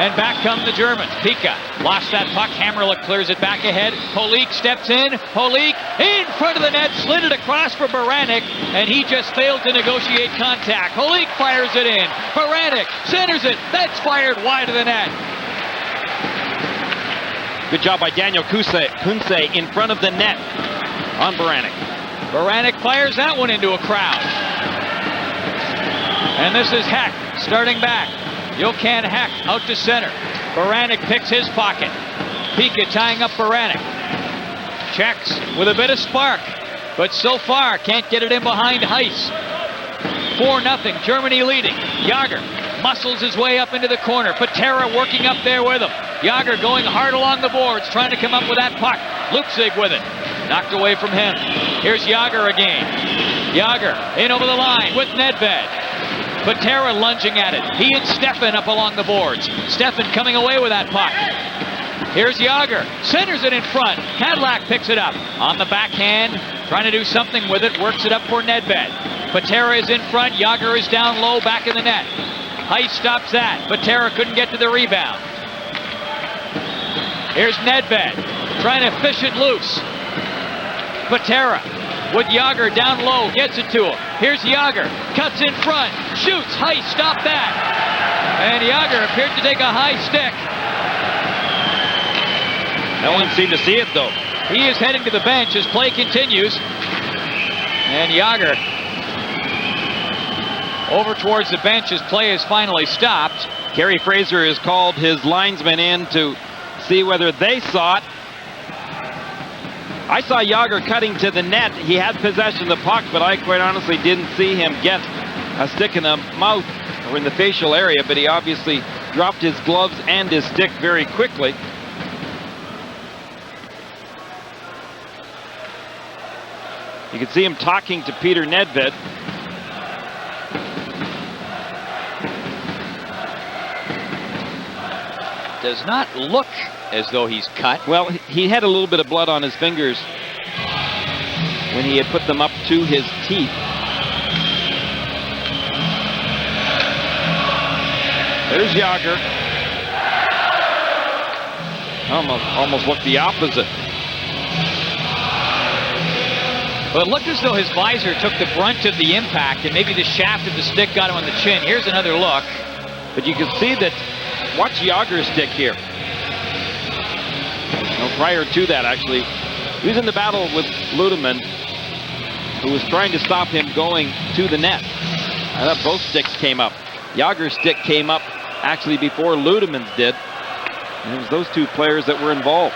S1: And back come the Germans. Pika lost that puck. Hammerlich clears it back ahead. Holik steps in. Holik in front of the net. Slid it across for Baranek. And he just failed to negotiate contact. Holik fires it in. Baranek centers it. That's fired wide of the net.
S2: Good job by Daniel Kунце in front of the net on Baranek.
S1: Baranek fires that one into a crowd. And this is Heck starting back. Johan Heck out to center. Baranek picks his pocket. Pika tying up Baranek. Checks with a bit of spark, but so far can't get it in behind Heiss. 4-0, Germany leading. Jágr muscles his way up into the corner. Patera working up there with him. Jágr going hard along the boards, trying to come up with that puck. Lupzig with it. Knocked away from him. Here's Jágr again. Jágr in over the line with Nedved. Patera lunging at it. He and Stefan up along the boards. Stefan coming away with that puck. Here's Jágr. Centers it in front. Cadillac picks it up. On the backhand. Trying to do something with it. Works it up for Nedved. Patera is in front. Jágr is down low back in the net. Heiss stops that. Patera couldn't get to the rebound. Here's Nedved. Trying to fish it loose. Patera with Jágr down low, gets it to him. Here's Jágr, cuts in front, shoots, Heiss, stop that. And Jágr appeared to take a high stick.
S2: No one seemed to see it though.
S1: He is heading to the bench as play continues. And Jágr over towards the bench as play is finally stopped.
S2: Kerry Frazor has called his linesmen in to see whether they saw it. I saw Jágr cutting to the net. He had possession of the puck, but I quite honestly didn't see him get a stick in the mouth or in the facial area, but he obviously dropped his gloves and his stick very quickly. You can see him talking to Peter Nedved.
S1: Does not look as though he's cut.
S2: Well, he had a little bit of blood on his fingers when he had put them up to his teeth. There's Jágr. Almost looked the opposite.
S1: Well, it looked as though his visor took the brunt of the impact, and maybe the shaft of the stick got him on the chin. Here's another look.
S2: But you can see that. Watch Jágr's stick here. No, prior to that, actually, he was in the battle with Ludemans, who was trying to stop him going to the net. I thought both sticks came up. Jágr's stick came up actually before Ludemans did. And it was those two players that were involved.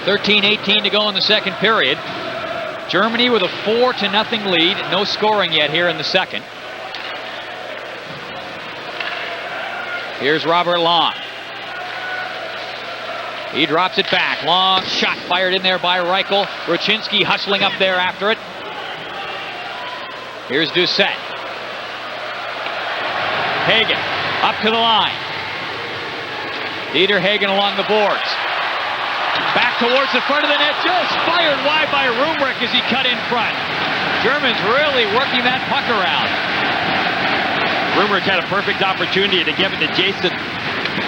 S1: .13:18 to go in the second period. Germany with a 4-0 lead. No scoring yet here in the second. Here's Robert Long. He drops it back. Long shot fired in there by Reichel. Ruchinski hustling up there after it. Here's Duset. Hegen up to the line. Dieter Hegen along the boards. Back towards the front of the net. Just fired wide by Rumrich as he cut in front. Germans really working that puck around.
S2: Rumrich had a perfect opportunity to give it to Jason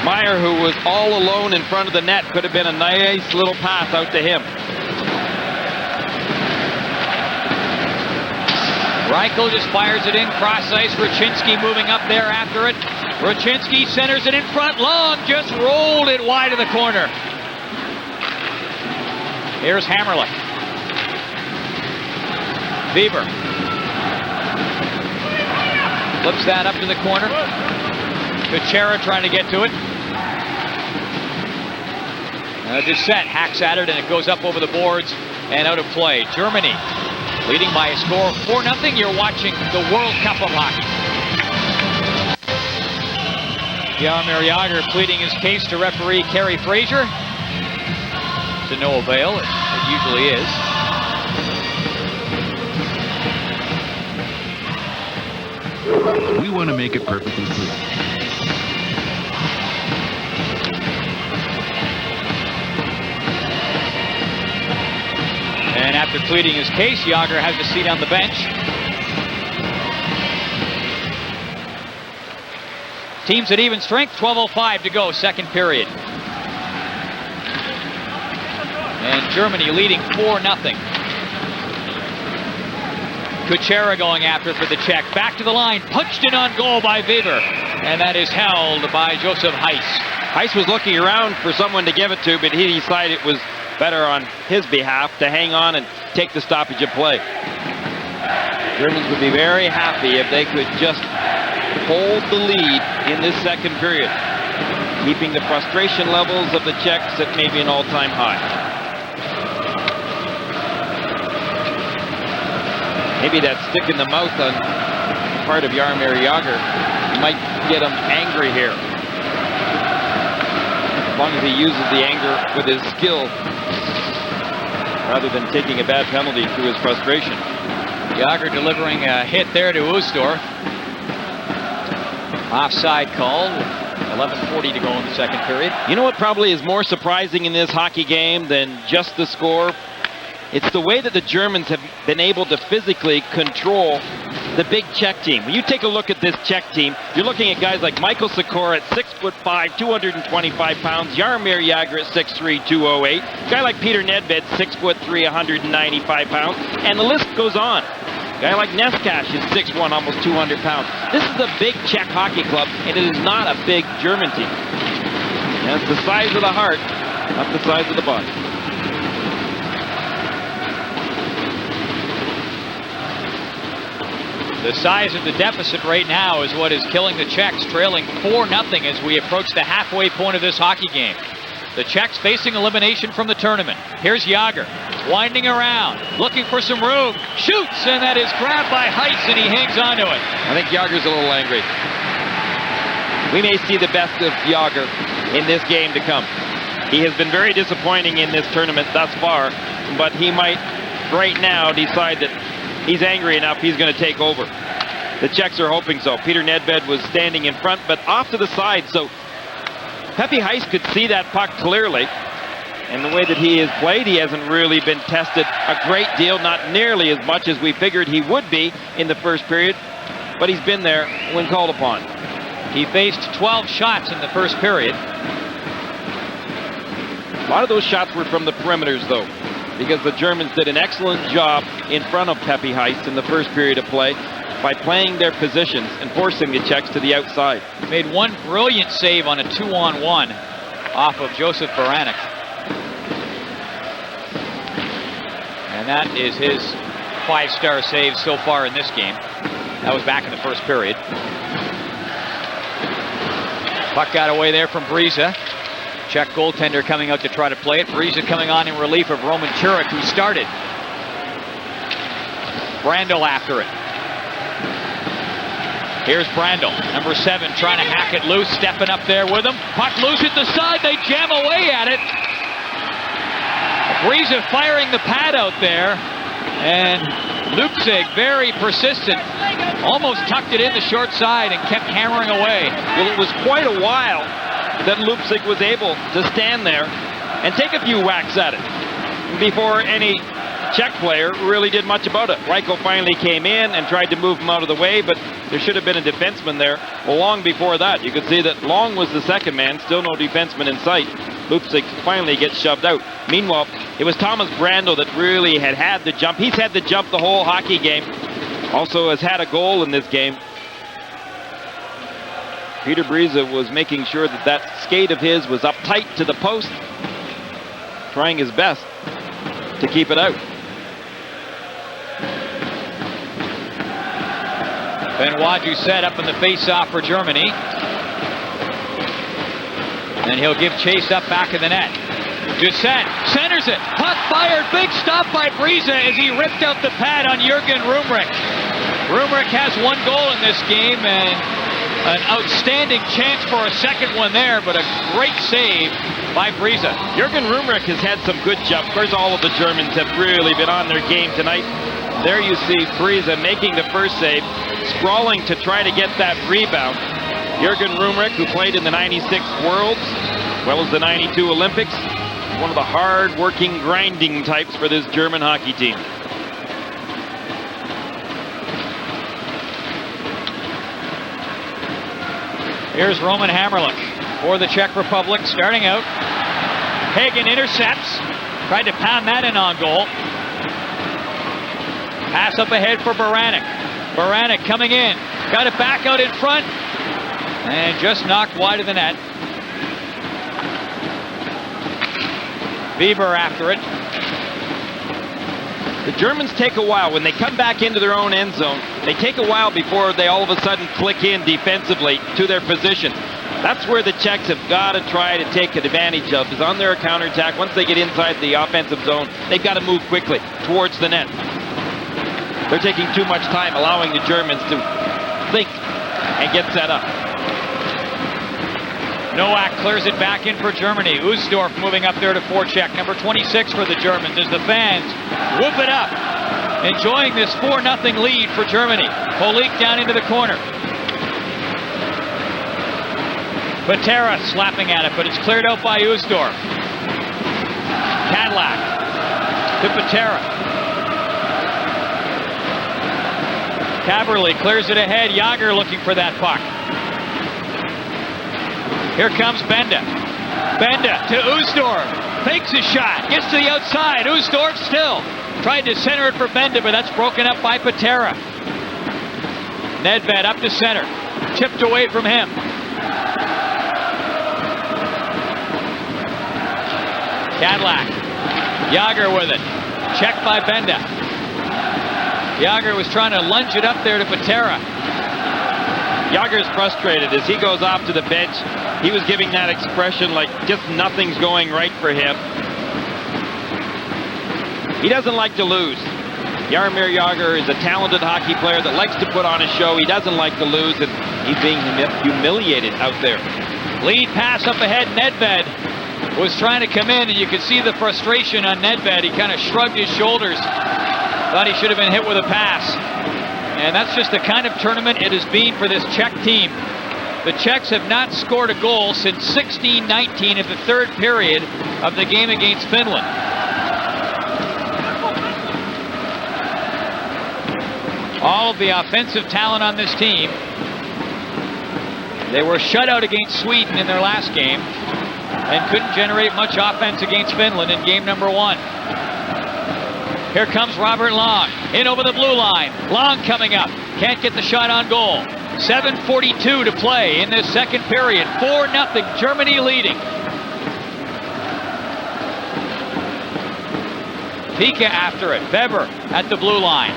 S2: Meier, who was all alone in front of the net. Could have been a nice little pass out to him.
S1: Reichel just fires it in cross ice. Ruchinski moving up there after it. Ruchinski centers it in front. Long just rolled it wide of the corner. Here's Hammerlich. Weber. Flips that up to the corner. Kuchera trying to get to it. Duset hacks at it and it goes up over the boards and out of play. Germany leading by a score of 4-0. You're watching the World Cup of Hockey. Jaromir Jágr pleading his case to referee Kerry Frazor. To no avail, it usually is.
S3: We want to make it perfectly clear.
S1: And after pleading his case, Jágr has a seat on the bench. Teams at even strength, 12:05 to go, second period. And Germany leading 4-0. Kuchera going after it for the Czech. Back to the line, punched in on goal by Weber. And that is held by Josef Heiss.
S2: Heiss was looking around for someone to give it to, but he decided it was better on his behalf to hang on and take the stoppage of play. Germans would be very happy if they could just hold the lead in this second period, keeping the frustration levels of the Czechs at maybe an all-time high. Maybe that stick in the mouth on part of Jaromir Jágr might get him angry here. As long as he uses the anger with his skill rather than taking a bad penalty through his frustration.
S1: Jager delivering a hit there to Ушторф. Offside call. 11:40 to go in the second period.
S2: You know what probably is more surprising in this hockey game than just the score? It's the way that the Germans have been able to physically control the big Czech team. When you take a look at this Czech team, you're looking at guys like Michael Sikora at 6'5", 225 pounds, Jaromir Jagr at 6'3", 208, a guy like Peter Nedved, 6'3", 195 pounds, and the list goes on. A guy like Neskash is 6'1", almost 200 pounds. This is a big Czech hockey club, and it is not a big German team. And it's the size of the heart, not the size of the body.
S1: The size of the deficit right now is what is killing the Czechs, trailing 4-0 as we approach the halfway point of this hockey game. The Czechs facing elimination from the tournament. Here's Jager, winding around, looking for some room, shoots, and that is grabbed by Heiss, and he hangs onto it.
S2: I think Jager's a little angry. We may see the best of Jager in this game to come. He has been very disappointing in this tournament thus far, but he might right now decide that he's angry enough, he's going to take over. The Czechs are hoping so. Peter Nedved was standing in front, but off to the side, so Pepe Heiss could see that puck clearly. And the way that he has played, he hasn't really been tested a great deal, not nearly as much as we figured he would be in the first period, but he's been there when called upon.
S1: He faced 12 shots in the first period.
S2: A lot of those shots were from the perimeters, though, because the Germans did an excellent job in front of Pepe Heiss in the first period of play by playing their positions and forcing the Czechs to the outside.
S1: Made one brilliant save on a 2-on-1 off of Josef Baranek. And that is his 5-star save so far in this game. That was back in the first period. Puck got away there from Bryza. Czech goaltender coming out to try to play it. Bryza coming on in relief of Roman Čurek, who started. Branдль after it. Here's Branдль, number 7, trying to hack it loose, stepping up there with him. Puck loose at the side, they jam away at it. Bryza firing the pad out there, and Luptzig very persistent. Almost tucked it in the short side and kept hammering away.
S2: Well, it was quite a while that Luptzig was able to stand there and take a few whacks at it before any Czech player really did much about it. Reichel finally came in and tried to move him out of the way, but there should have been a defenseman there. Well, long before that, you could see that Long was the second man, still no defenseman in sight. Luptzig finally gets shoved out. Meanwhile, it was Thomas Branдль that really had the jump. He's had the jump the whole hockey game. Also has had a goal in this game. Peter Bryza was making sure that that skate of his was up tight to the post, trying his best to keep it out.
S1: Benoit Doucet up in the face-off for Germany. And he'll give chase up back in the net. Doucet centers it. Puck fired. Big stop by Bryza as he ripped out the pad on Jürgen Rumrich. Rumrich has one goal in this game and an outstanding chance for a second one there, but a great save by Bryza.
S2: Jürgen Rumrich has had some good jump. Of course, all of the Germans have really been on their game tonight. There you see Bryza making the first save, sprawling to try to get that rebound. Jürgen Rumrich, who played in the 96 Worlds, as well as the 92 Olympics, one of the hard-working, grinding types for this German hockey team.
S1: Here's Roman Hammerlich for the Czech Republic, starting out. Hegen intercepts, tried to pound that in on goal. Pass up ahead for Baranek. Baranek coming in, got it back out in front, and just knocked wide of the net. Weber after it.
S2: The Germans take a while. When they come back into their own end zone, they take a while before they all of a sudden click in defensively to their position. That's where the Czechs have got to try to take advantage of, is on their counterattack. Once they get inside the offensive zone, they've got to move quickly towards the net. They're taking too much time, allowing the Germans to think and get set up.
S1: Novak clears it back in for Germany. Uştorf moving up there to forecheck. Number 26 for the Germans as the fans whoop it up. Enjoying this 4-0 lead for Germany. Polik down into the corner. Patera slapping at it, but it's cleared out by Uştorf. Cadillac to Patera. Caberly clears it ahead. Jágr looking for that puck. Here comes Benda. Benda to Uştorf. Fakes his shot. Gets to the outside. Uştorf still. Tried to center it for Benda, but that's broken up by Patera. Nedved up to center. Chipped away from him. Cadillac. Jágr with it. Checked by Benda. Jágr was trying to lunge it up there to Patera.
S2: Jágr's frustrated as he goes off to the bench. He was giving that expression like just nothing's going right for him. He doesn't like to lose. Jaromir Jágr is a talented hockey player that likes to put on a show. He doesn't like to lose, and he's being humiliated out there.
S1: Lead pass up ahead. Nedved was trying to come in, and you could see the frustration on Nedved. He kind of shrugged his shoulders. Thought he should have been hit with a pass. And that's just the kind of tournament it has been for this Czech team. The Czechs have not scored a goal since 16-19 in the third period of the game against Finland. All of the offensive talent on this team. They were shut out against Sweden in their last game and couldn't generate much offense against Finland in game number 1. Here comes Robert Long, in over the blue line. Long coming up, can't get the shot on goal. 7:42 to play in this second period. 4-0, Germany leading. Pika after it, Weber at the blue line.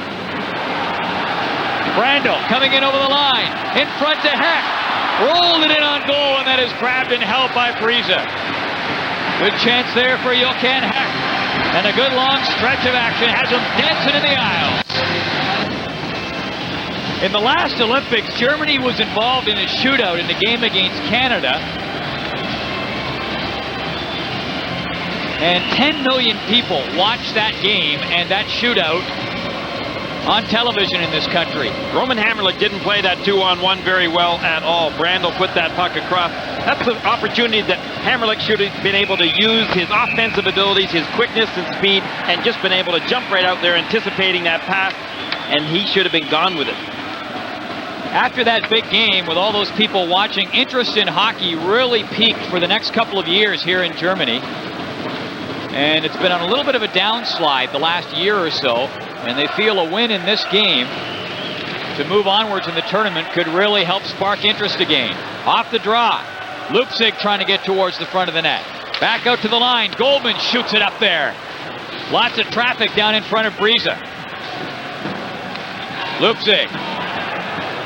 S1: Branдль coming in over the line, in front to Heck. Rolled it in on goal, and that is grabbed and held by Friese. Good chance there for Johan Heck. And a good long stretch of action has him dancing in the aisle. In the last Olympics, Germany was involved in a shootout in the game against Canada. And 10 million people watched that game and that shootout on television in this country.
S2: Roman Hamrlik didn't play that 2-on-1 very well at all. Branдль put that puck across. That's the opportunity that Hamrlik should have been able to use his offensive abilities, his quickness and speed, and just been able to jump right out there anticipating that pass, and he should have been gone with it.
S1: After that big game, with all those people watching, interest in hockey really peaked for the next couple of years here in Germany. And it's been on a little bit of a downslide the last year or so, and they feel a win in this game to move onwards in the tournament could really help spark interest again. Off the draw, Lupcig trying to get towards the front of the net. Back out to the line, Goldman shoots it up there. Lots of traffic down in front of Friese. Lupcig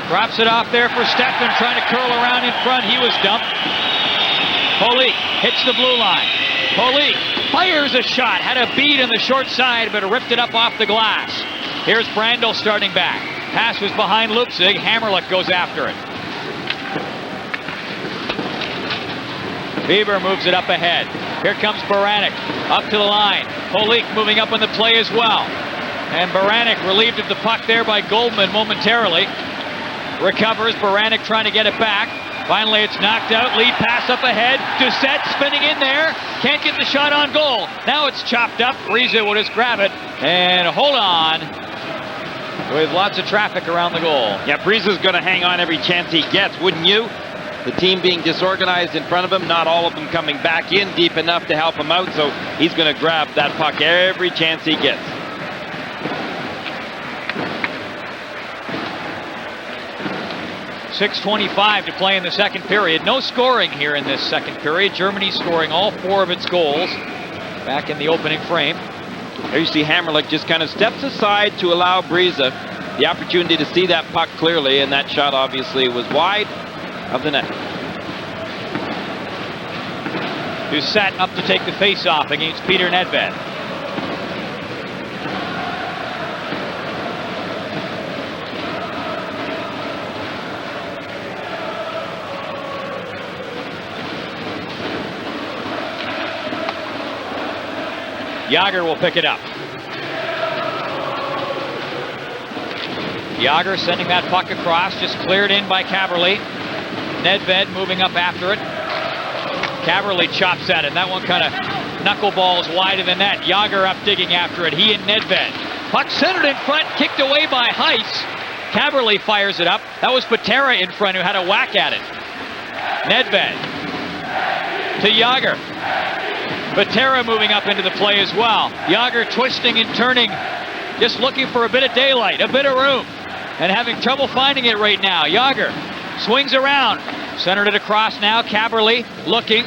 S1: drops it off there for Stefan, trying to curl around in front. He was dumped. Polik hits the blue line. Polik fires a shot, had a bead on the short side, but ripped it up off the glass. Here's Branдль starting back. Pass was behind Lupcig. Hamrlik goes after it. Bieber moves it up ahead. Here comes Baranek up to the line. Polik moving up on the play as well. And Baranek relieved of the puck there by Goldman momentarily. Recovers, Baranek trying to get it back. Finally, it's knocked out. Lead pass up ahead. Duset spinning in there. Can't get the shot on goal. Now it's chopped up. Friese will just grab it. And hold on. With lots of traffic around the goal.
S2: Yeah, Friese is going to hang on every chance he gets, wouldn't you? The team being disorganized in front of him, not all of them coming back in deep enough to help him out, so he's going to grab that puck every chance he gets.
S1: .6:25 to play in the second period. No scoring here in this second period. Germany scoring all 4 of its goals back in the opening frame.
S2: There you see Hamrlik just kind of steps aside to allow Friese the opportunity to see that puck clearly, and that shot obviously was wide of the net.
S1: Duset up to take the face-off against Peter Nedved. Jager will pick it up. Jager sending that puck across, just cleared in by Kaberle. Nedved moving up after it. Kaberle chops at it. That one kind of knuckleballs wide of the net. Jager up digging after it. He and Nedved. Puck centered in front, kicked away by Heiss. Kaberle fires it up. That was Patera in front who had a whack at it. Nedved to Jager. Patera moving up into the play as well. Jager twisting and turning, just looking for a bit of daylight, a bit of room, and having trouble finding it right now. Jager swings around, centered it across now. Kaberle looking.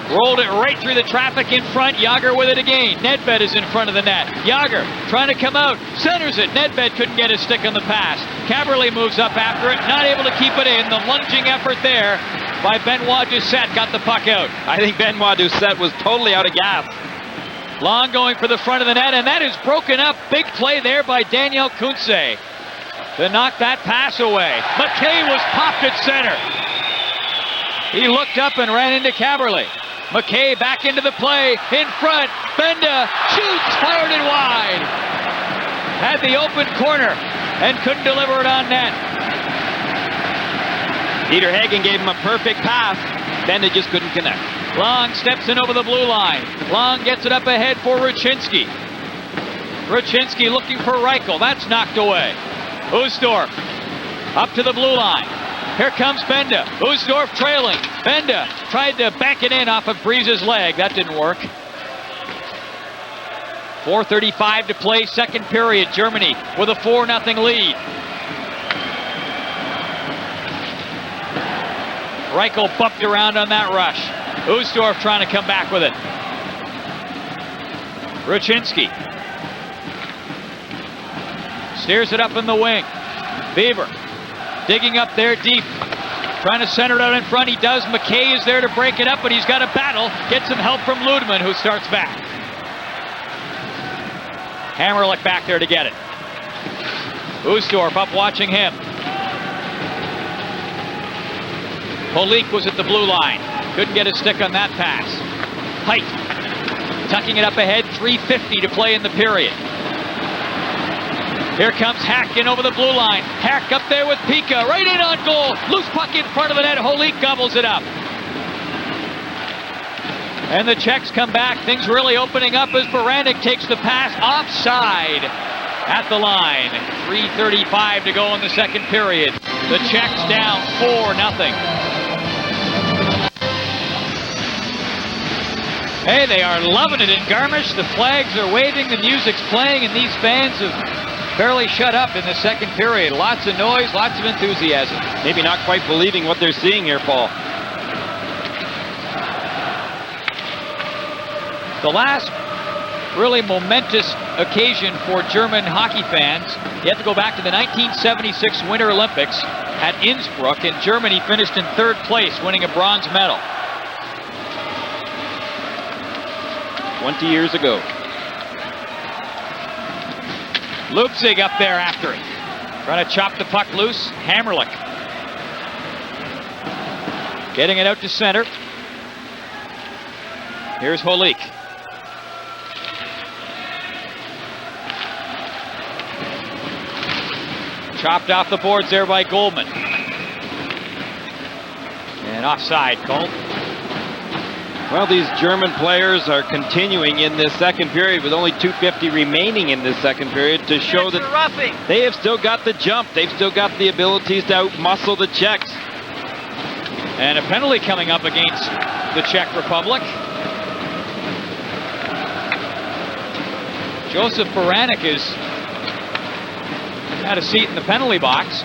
S1: Rolled it right through the traffic in front. Jager with it again. Nedved is in front of the net. Jager trying to come out. Centers it. Nedved couldn't get his stick on the pass. Kaberle moves up after it. Not able to keep it in. The lunging effort there by Benoit Doucette got the puck out.
S2: I think Benoit Doucette was totally out of gas.
S1: Long going for the front of the net, and that is broken up. Big play there by Daniel Kунце to knock that pass away. МакКей was popped at center. He looked up and ran into Kaberle. МакКей back into the play, in front, Benda shoots, fired it wide. Had the open corner and couldn't deliver it on net.
S2: Peter Hegen gave him a perfect pass. Benda just couldn't connect.
S1: Long steps in over the blue line. Long gets it up ahead for Ruchinski. Ruchinski looking for Reichel, that's knocked away. Ушторф up to the blue line. Here comes Benda. Ушторf trailing. Benda tried to bank it in off of Breeze's leg. That didn't work. 4:35 to play, second period. Germany with a 4-0 lead. Reichel bumped around on that rush. Ушторf trying to come back with it. Ruchinski steers it up in the wing. Beaver digging up there deep, trying to center it out in front. He does. МакКей is there to break it up, but he's got a battle. Gets some help from Ludemан, who starts back. Hammerlick back there to get it. Ушторf up watching him. Holik was at the blue line. Couldn't get a stick on that pass. Height tucking it up ahead. 3:50 to play in the period. Here comes Hack in over the blue line. Hack up there with Pika. Right in on goal. Loose puck in front of the net. Holik gobbles it up. And the Czechs come back. Things really opening up as Baranek takes the pass offside at the line. 3:35 to go in the second period. The Czechs down 4-0. Hey, they are loving it in Garmisch. The flags are waving, the music's playing, and these fans have barely shut up in the second period. Lots of noise, lots of enthusiasm.
S2: Maybe not quite believing what they're seeing here, Paul.
S1: The last really momentous occasion for German hockey fans, you have to go back to the 1976 Winter Olympics at Innsbruck, and Germany finished in third place, winning a bronze medal.
S2: 20 years ago.
S1: Lupzig up there after it. Trying to chop the puck loose. Hammerlick getting it out to center. Here's Holik. Chopped off the boards there by Goldman. And offside called.
S2: Well, these German players are continuing in this second period with only 2:50 remaining in this second period to show that they have still got the jump. They've still got the abilities to out-muscle the Czechs.
S1: And a penalty coming up against the Czech Republic. Josef Baranek has had a seat in the penalty box.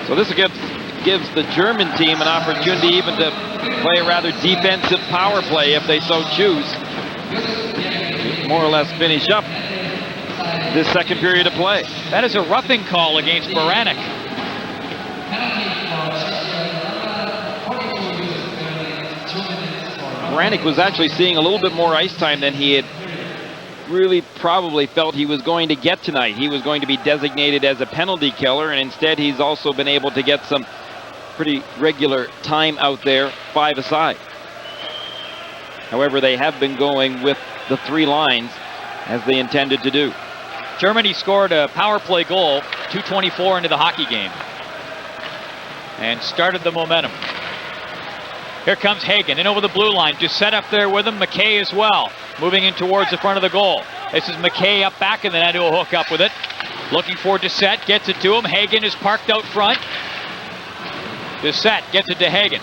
S2: So this gives the German team an opportunity even to play a rather defensive power play if they so choose. More or less finish up this second period of play.
S1: That is a roughing call against Baranek.
S2: Baranek was actually seeing a little bit more ice time than he had really probably felt he was going to get tonight. He was going to be designated as a penalty killer, and instead he's also been able to get some pretty regular time out there, 5 aside. However, they have been going with the 3 lines as they intended to do.
S1: Germany scored a power play goal, 2:24 into the hockey game, and started the momentum. Here comes Hegen in over the blue line. Just set up there with him. МакКей as well, moving in towards the front of the goal. This is МакКей up back in the net, who'll hook up with it. Looking for Duset, gets it to him. Hegen is parked out front. Duset gets it to Hegen.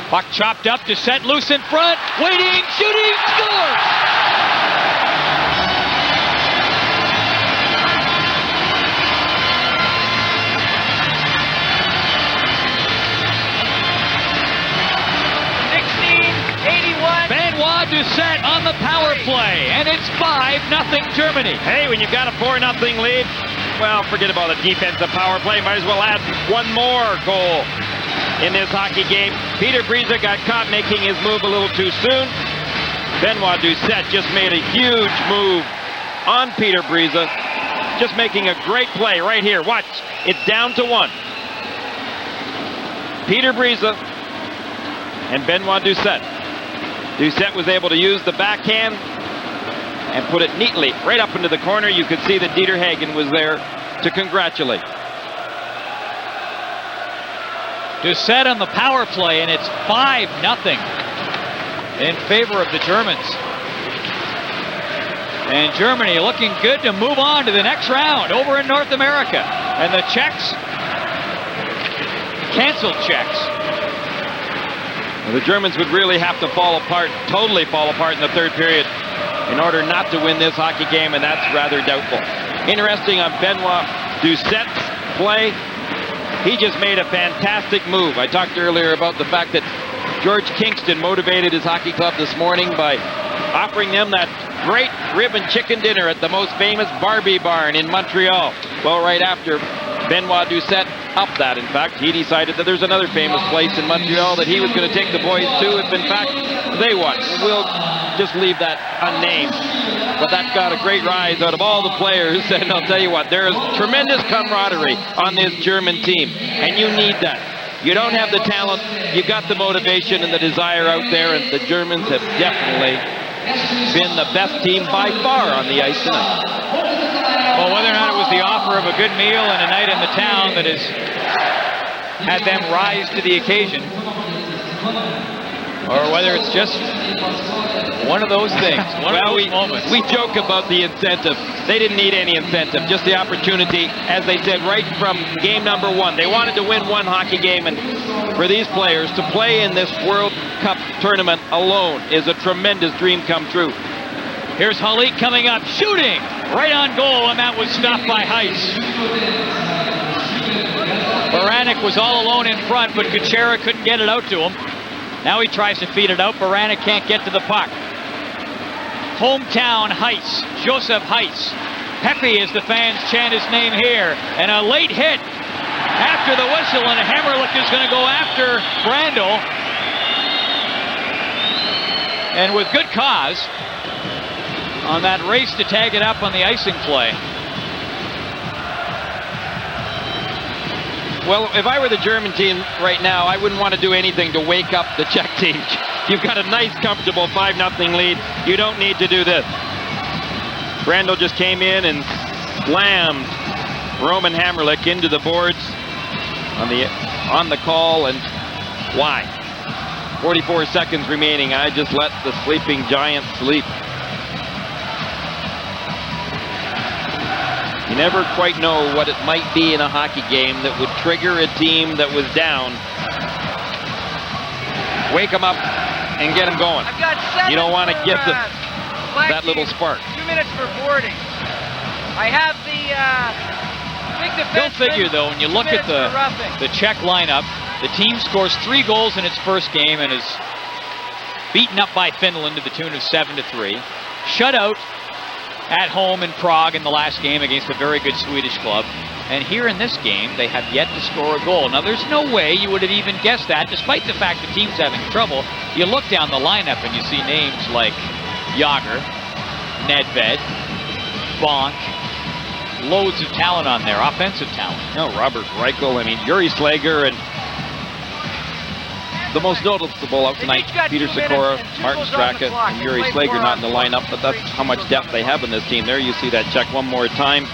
S1: Puck chopped up, Duset loose in front, waiting, shooting, scores! Duset on the power play, and it's 5-0 Germany.
S2: Hey, when you've got a 4-0 lead, well, forget about the defensive power play. Might as well add one more goal in this hockey game. Peter Briza got caught making his move a little too soon. Benoit Duset just made a huge move on Peter Briza, just making a great play right here. Watch, it's down to 1. Peter Briza and Benoit Duset. Duset was able to use the backhand and put it neatly right up into the corner. You could see that Dieter Hegen was there to congratulate.
S1: Duset on the power play, and it's 5-0 in favor of the Germans. And Germany looking good to move on to the next round over in North America. And the Czechs, canceled Czechs.
S2: Well, the Germans would really have to fall apart, totally fall apart in the 3rd period in order not to win this hockey game, and that's rather doubtful. Interesting on Benoit Duset's play. He just made a fantastic move. I talked earlier about the fact that George Kingston motivated his hockey club this morning by offering them that great rib and chicken dinner at the most famous Barbie barn in Montreal. Well, right after Benoit Duset upped that, in fact, he decided that there's another famous place in Montreal that he was going to take the boys to if, in fact, they won. We'll just leave that unnamed. But that got a great rise out of all the players, and I'll tell you what, there is tremendous camaraderie on this German team, and you need that. You don't have the talent, you've got the motivation and the desire out there, and the Germans have definitely been the best team by far on the ice tonight.
S1: Well, whether or not it was the offer of a good meal and a night in the town that has had them rise to the occasion, or whether it's just one of those things, one of those moments.
S2: We joke about the incentive. They didn't need any incentive, just the opportunity, as they said, right from game number 1. They wanted to win one hockey game, and for these players to play in this World Cup tournament alone is a tremendous dream come true.
S1: Here's Halik coming up, shooting right on goal, and that was stopped by Heiss. Baranek was all alone in front, but Kuchera couldn't get it out to him. Now he tries to feed it out. Baranek can't get to the puck. Hometown Heiss, Joseph Heiss. Pepe, as the fans chant his name here, and a late hit after the whistle, and Hammerlich is going to go after Branдль. And with good cause on that race to tag it up on the icing play.
S2: Well, if I were the German team right now, I wouldn't want to do anything to wake up the Czech team. You've got a nice, comfortable 5-0 lead. You don't need to do this. Branдль just came in and slammed Roman Hammerlich into the boards on the call, and why? 44 seconds remaining. I just let the sleeping giant sleep. You never quite know what it might be in a hockey game that would trigger a team that was down. Wake them up and get them going.
S4: I've got 7
S2: you don't want to get that little
S4: team.
S2: spark.
S4: 2 minutes for boarding. I have the big defenseman.
S1: Go figure, though, when you look at the Czech lineup, the team scores 3 goals in its first game and is beaten up by Finland to the tune of 7-3. Shut out at home in Prague in the last game against a very good Swedish club. And here in this game, they have yet to score a goal. Now, there's no way you would have even guessed that, despite the fact the team's having trouble. You look down the lineup and you see names like Jágr, Nedved, Bonk, loads of talent on there, offensive talent.
S2: No, Robert Reichel, I mean, Yuri Slager, and The most noticeable out tonight, Peter Sikora, Martin Straka, and Yuri Slager not in the lineup, but that's how much depth they have in this team. There you see that check one more time.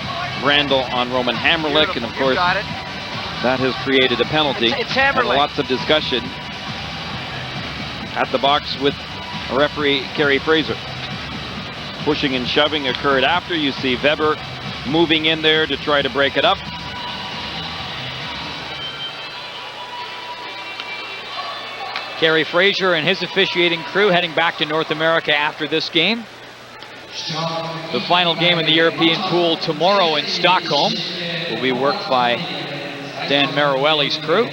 S2: Branдль on Roman Hamrlik, and of course, that has created a penalty. And lots of discussion at the box with referee Kerry Frazor. Pushing and shoving occurred after. You see Weber moving in there to try to break it up.
S1: Kerry Frazor and his officiating crew heading back to North America after this game. The final game in the European pool tomorrow in Stockholm will be worked by Dan Maruelli's crew.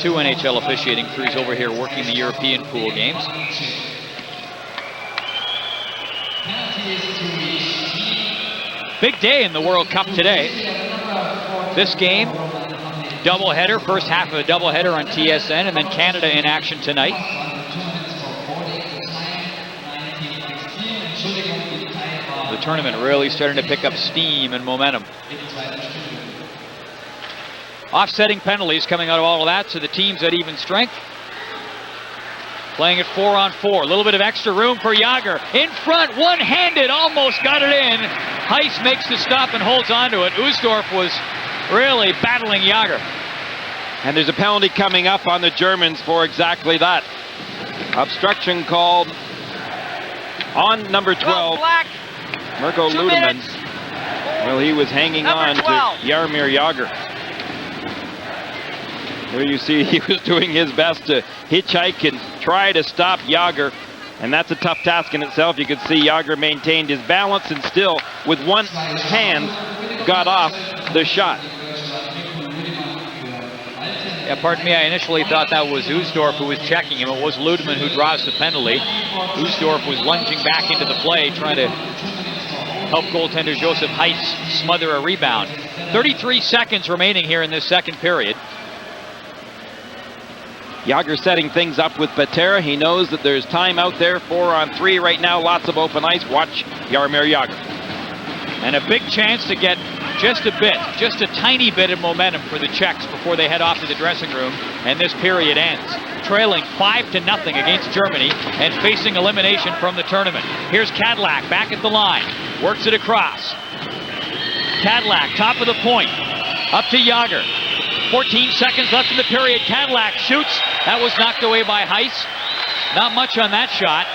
S1: 2 NHL officiating crews over here working the European pool games. Big day in the World Cup today. This game, doubleheader, first half of a doubleheader on TSN, and then Canada in action tonight. The tournament really starting to pick up steam and momentum. Offsetting penalties coming out of all of that, so the team's at even strength. Playing it 4-on-4. A little bit of extra room for Jágr. In front, one-handed, almost got it in. Heiss makes the stop and holds on to it. Uştorf was really battling Jágr.
S2: And there's a penalty coming up on the Germans for exactly that. Obstruction called on number 12, Mirko Ludemans. Well, he was hanging on to Jaromir Jágr. There you see he was doing his best to hitchhike and try to stop Jágr. And that's a tough task in itself. You could see Jágr maintained his balance and still, with one hand, got off the shot.
S1: Yeah, pardon me, I initially thought that was Uştorf who was checking him. It was Ludemans who draws the penalty. Uştorf was lunging back into the play, trying to help goaltender Josef Heiss smother a rebound. 33 seconds remaining here in this second period.
S2: Jágr setting things up with Patera. He knows that there's time out there, 4-on-3 right now, lots of open ice. Watch Jaromir Jágr.
S1: And a big chance to get just a tiny bit of momentum for the Czechs before they head off to the dressing room and this period ends. Trailing 5-0 against Germany and facing elimination from the tournament. Here's Cadillac back at the line, works it across. Cadillac, top of the point, up to Jágr. 14 seconds left in the period. Cadillac shoots. That was knocked away by Heiss. Not much on that shot.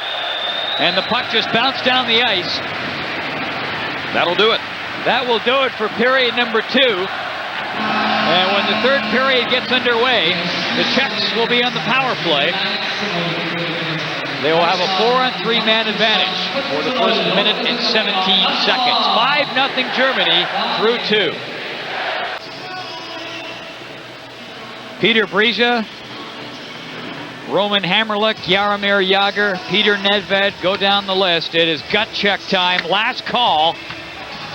S1: And the puck just bounced down the ice.
S2: That'll do it.
S1: That will do it for period number 2. And when the third period gets underway, the Czechs will be on the power play. They will have a 4-on-3 man advantage for the first minute and 17 seconds. 5-0 Germany through 2. Peter Brisa, Roman Hamrlik, Jaromir Jágr, Peter Nedved, go down the list. It is gut check time. Last call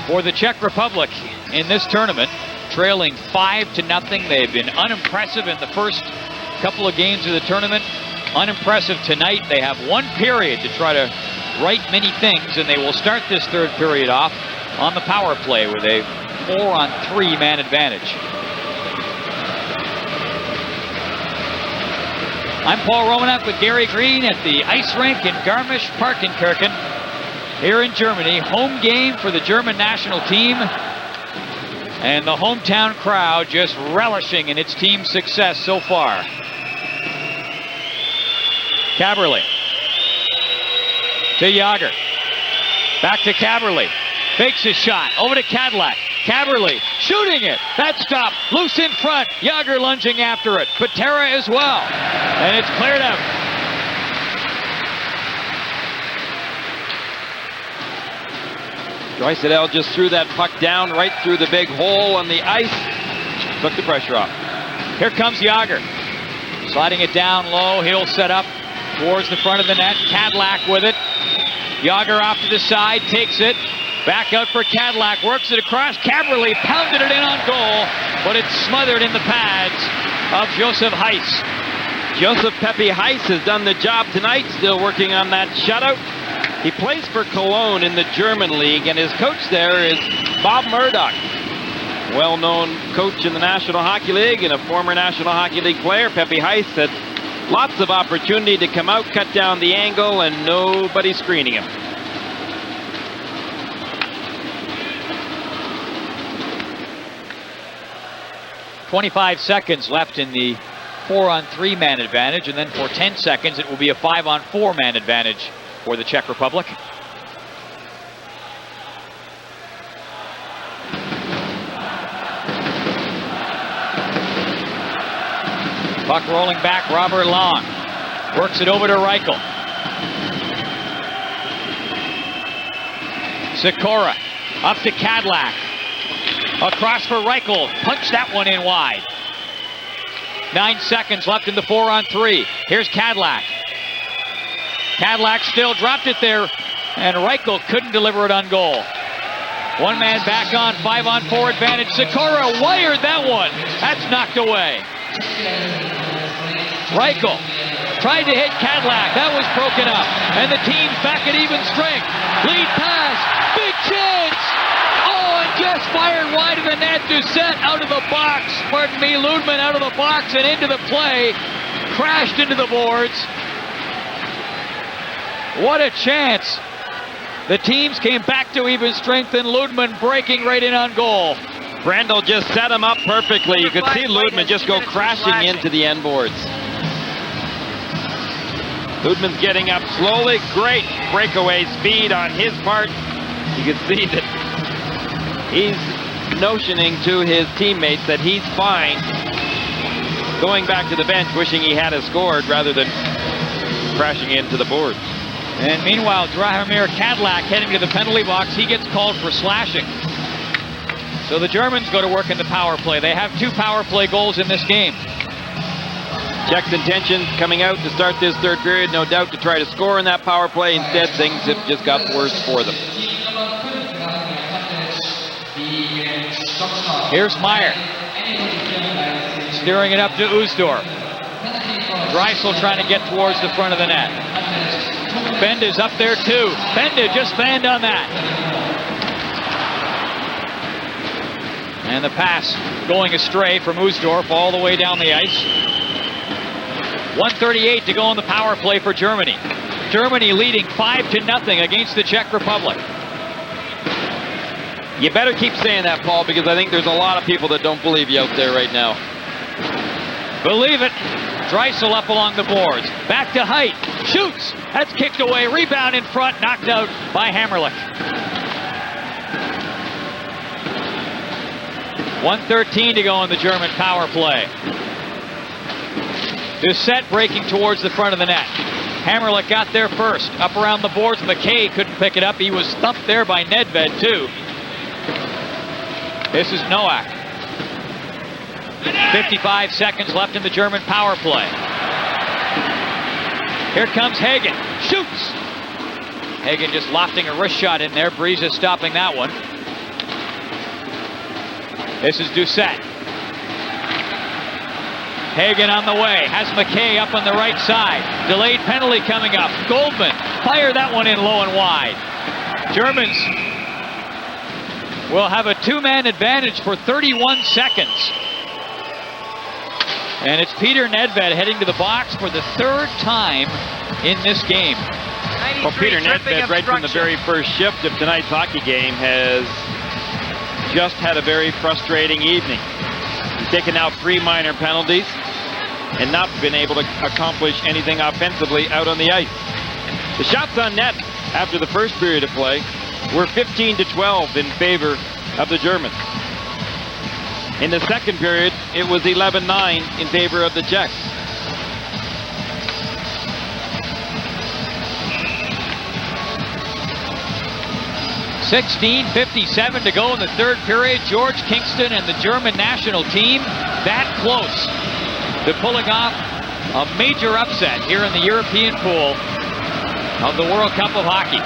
S1: for the Czech Republic in this tournament. Trailing 5-0. They've been unimpressive in the first couple of games of the tournament. Unimpressive tonight. They have one period to try to right many things, and they will start this third period off on the power play with a 4-on-3 man advantage. I'm Paul Romanuk with Gary Green at the ice rink in Garmisch-Partenkirchen here in Germany. Home game for the German national team. And the hometown crowd just relishing in its team's success so far. Kaberle to Jágr. Back to Kaberle. Fakes his shot. Over to Cadillac. Kaberle shooting it. That stop. Loose in front. Jágr lunging after it. Patera as well. And it's cleared out.
S2: Draisaitl just threw that puck down right through the big hole on the ice. Took the pressure off.
S1: Here comes Jágr. Sliding it down low. He'll set up towards the front of the net. Cadillac with it. Jágr off to the side. Takes it. Back out for Cadillac, works it across. Kaberle pounded it in on goal, but it's smothered in the pads of Josef Heiss.
S2: Josef Pepe Heiss has done the job tonight, still working on that shutout. He plays for Cologne in the German league, and his coach there is Bob Murdoch. well-known coach in the National Hockey League and a former National Hockey League player, Pepe Heiss, had lots of opportunity to come out, cut down the angle, and nobody screening him.
S1: .25 seconds left in the 4-on-3 man advantage, and then for 10 seconds it will be a 5-on-4 man advantage for the Czech Republic. Puck rolling back, Robert Long works it over to Reichel. Sikora up to Cadillac. Across for Reichel, punch that one in wide. 9 seconds left in the 4-on-3. Here's Cadillac. Cadillac still dropped it there, and Reichel couldn't deliver it on goal. One man back on, 5-on-4 advantage. Sikora wired that one. That's knocked away. Reichel tried to hit Cadillac. That was broken up. And the team's back at even strength. Lead pass. Big chance. Oh, and just fired wide of the net. Dusse out of the box. Pardon me, Ludemans out of the box and into the play. Crashed into the boards. What a chance. The teams came back to even strength, and Ludemans breaking right in on goal.
S2: Branдль just set him up perfectly. You could see Ludemans just go crashing into the end boards. Ludemans getting up slowly. Great breakaway speed on his part. You can see that he's notioning to his teammates that he's fine. Going back to the bench, wishing he had scored rather than crashing into the boards.
S1: And meanwhile, Drahomir Cadillac heading to the penalty box. He gets called for slashing. So the Germans go to work in the power play. They have 2 power play goals in this game.
S2: Czech's intention coming out to start this third period, no doubt to try to score in that power play. Instead, things have just got worse for them.
S1: Here's Meier. Steering it up to Ушторф. Drysdale trying to get towards the front of the net. Benda's up there too. Benda just fanned on that. And the pass going astray from Ушторф all the way down the ice. 1:38 to go on the power play for Germany. Germany leading 5-0 against the Czech Republic.
S2: You better keep saying that, Paul, because I think there's a lot of people that don't believe you out there right now.
S1: Believe it. Drysdale up along the boards. Back to Height. Shoots. That's kicked away. Rebound in front. Knocked out by Hammerlich. 1:13 to go on the German power play. Dusse breaking towards the front of the net. Hammerlich got there first. Up around the boards. MacKey couldn't pick it up. He was thumped there by Nedved too. This is Novak. 55 seconds left in the German power play. Here comes Hegen. Shoots. Hegen just lofting a wrist shot in there. Breeze stopping that one. This is Dusse. Hegen on the way. Has MacKey up on the right side. Delayed penalty coming up. Goldman. Fire that one in low and wide. Germans will have a 2-man advantage for 31 seconds. And it's Peter Nedved heading to the box for the 3rd time in this game.
S2: Well, Peter Nedved, right from the very first shift of tonight's hockey game, has just had a very frustrating evening. He's taken out 3 minor penalties and not been able to accomplish anything offensively out on the ice. The shots on net after the first period of play were 15-12 in favor of the Germans. In the second period, it was 11-9 in favor of the Czechs.
S1: .57 to go in the third period. George Kingston and the German national team that close to pulling off a major upset here in the European pool of the World Cup of Hockey.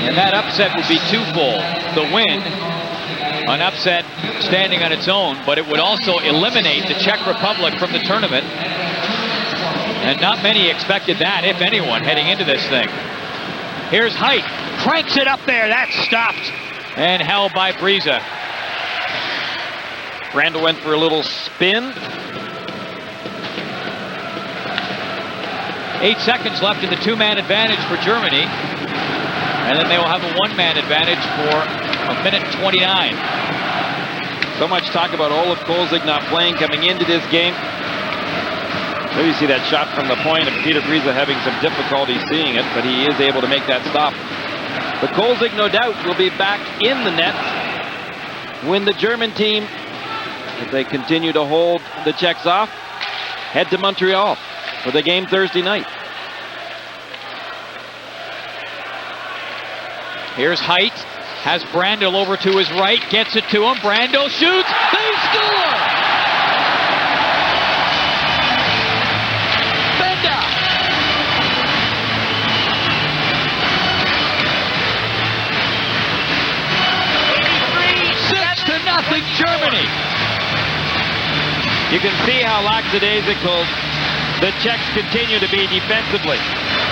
S1: And that upset would be twofold. The win, an upset standing on its own, but it would also eliminate the Czech Republic from the tournament. And not many expected that, if anyone, heading into this thing. Here's Height, cranks it up there, that's stopped and held by Friese.
S2: Branдль went for a little spin.
S1: 8 seconds left in the 2-man advantage for Germany. And then they will have a 1-man advantage for a minute 29.
S2: So much talk about Olaf Kolzig not playing coming into this game. There you see that shot from the point, and Peter Friese having some difficulty seeing it, but he is able to make that stop. But Kolzig, no doubt, will be back in the net when the German team, if they continue to hold the Czechs off, head to Montreal for the game Thursday night.
S1: Here's Height, has Branдль over to his right, gets it to him, Branдль shoots, they score! Benda! 6-0 Germany!
S2: You can see how lackadaisical the Czechs continue to be defensively.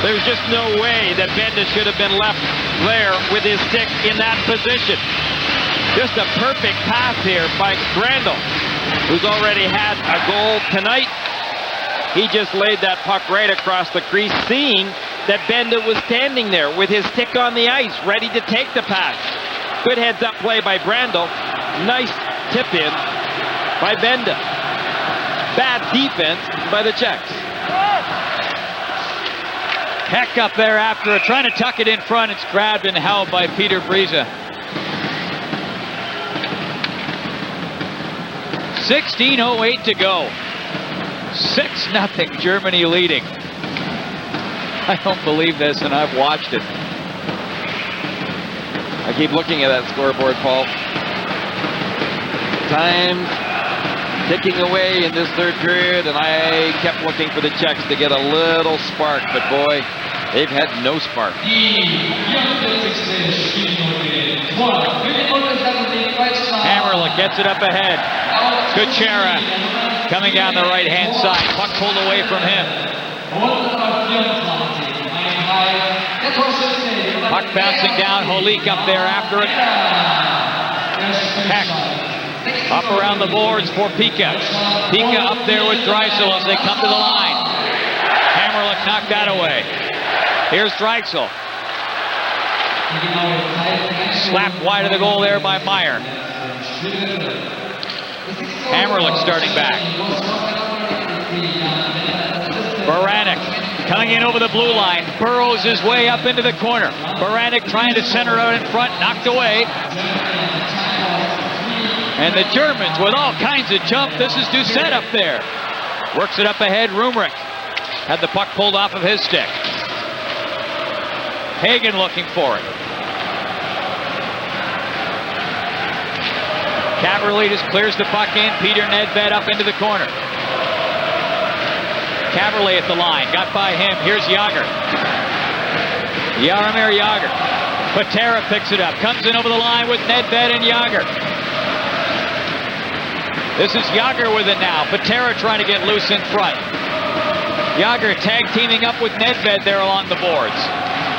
S2: There's just no way that Benda should have been left there with his stick in that position. Just a perfect pass here by Branдль, who's already had a goal tonight. He just laid that puck right across the crease, seeing that Benda was standing there with his stick on the ice, ready to take the pass. Good heads-up play by Branдль. Nice tip-in by Benda. Bad defense by the Czechs.
S1: Heck up there after it, trying to tuck it in front. It's grabbed and held by Peter Friese. 16:08 to go. 6-0 Germany leading. I don't believe this, and I've watched it.
S2: I keep looking at that scoreboard, Paul. Time ticking away in this third period, and I kept looking for the Czechs to get a little spark, but boy, they've had no spark.
S1: Hammerlich gets it up ahead. Kuchera coming down the right-hand side. Puck pulled away from him. Puck bouncing down. Holik up there after it. Heck up around the boards for Pika. Pika up there with Drysdale as they come to the line. Hammerlich knocked that away. Here's Drysdale. Slapped wide of the goal there by Meier. Hammerlich starting back. Baranek coming in over the blue line. Burrows his way up into the corner. Baranek trying to center out in front. Knocked away. And the Germans with all kinds of jump. This is Dusse up there. Works it up ahead. Rumrich had the puck pulled off of his stick. Hegen looking for it. Caberlet clears the puck in. Peter Nedved up into the corner. Caberlet at the line. Got by him. Here's Jágr. Jaromir Jágr. Patera picks it up. Comes in over the line with Nedved and Jágr. This is Jágr with it now. Patera trying to get loose in front. Jágr tag teaming up with Nedved there along the boards.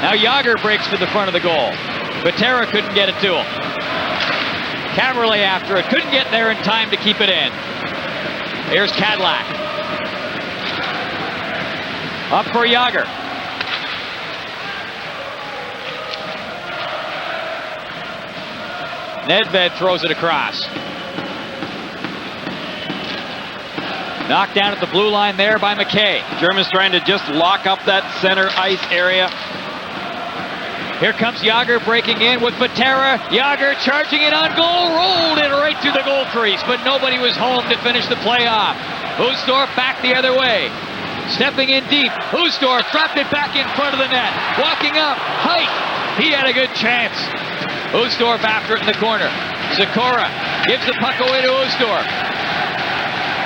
S1: Now Jágr breaks for the front of the goal. Patera couldn't get it to him. Caberlet after it. Couldn't get there in time to keep it in. Here's Cadillac. Up for Jágr. Nedved throws it across. Knocked down at the blue line there by MacKay.
S2: Germans trying to just lock up that center ice area.
S1: Here comes Jágr breaking in with Patera. Jágr charging it on goal. Rolled it right through the goal crease, but nobody was home to finish the play off. Uştorf back the other way. Stepping in deep. Uştorf dropped it back in front of the net. Walking up. Height. He had a good chance. Uştorf after it in the corner. Zakora gives the puck away to Uştorf.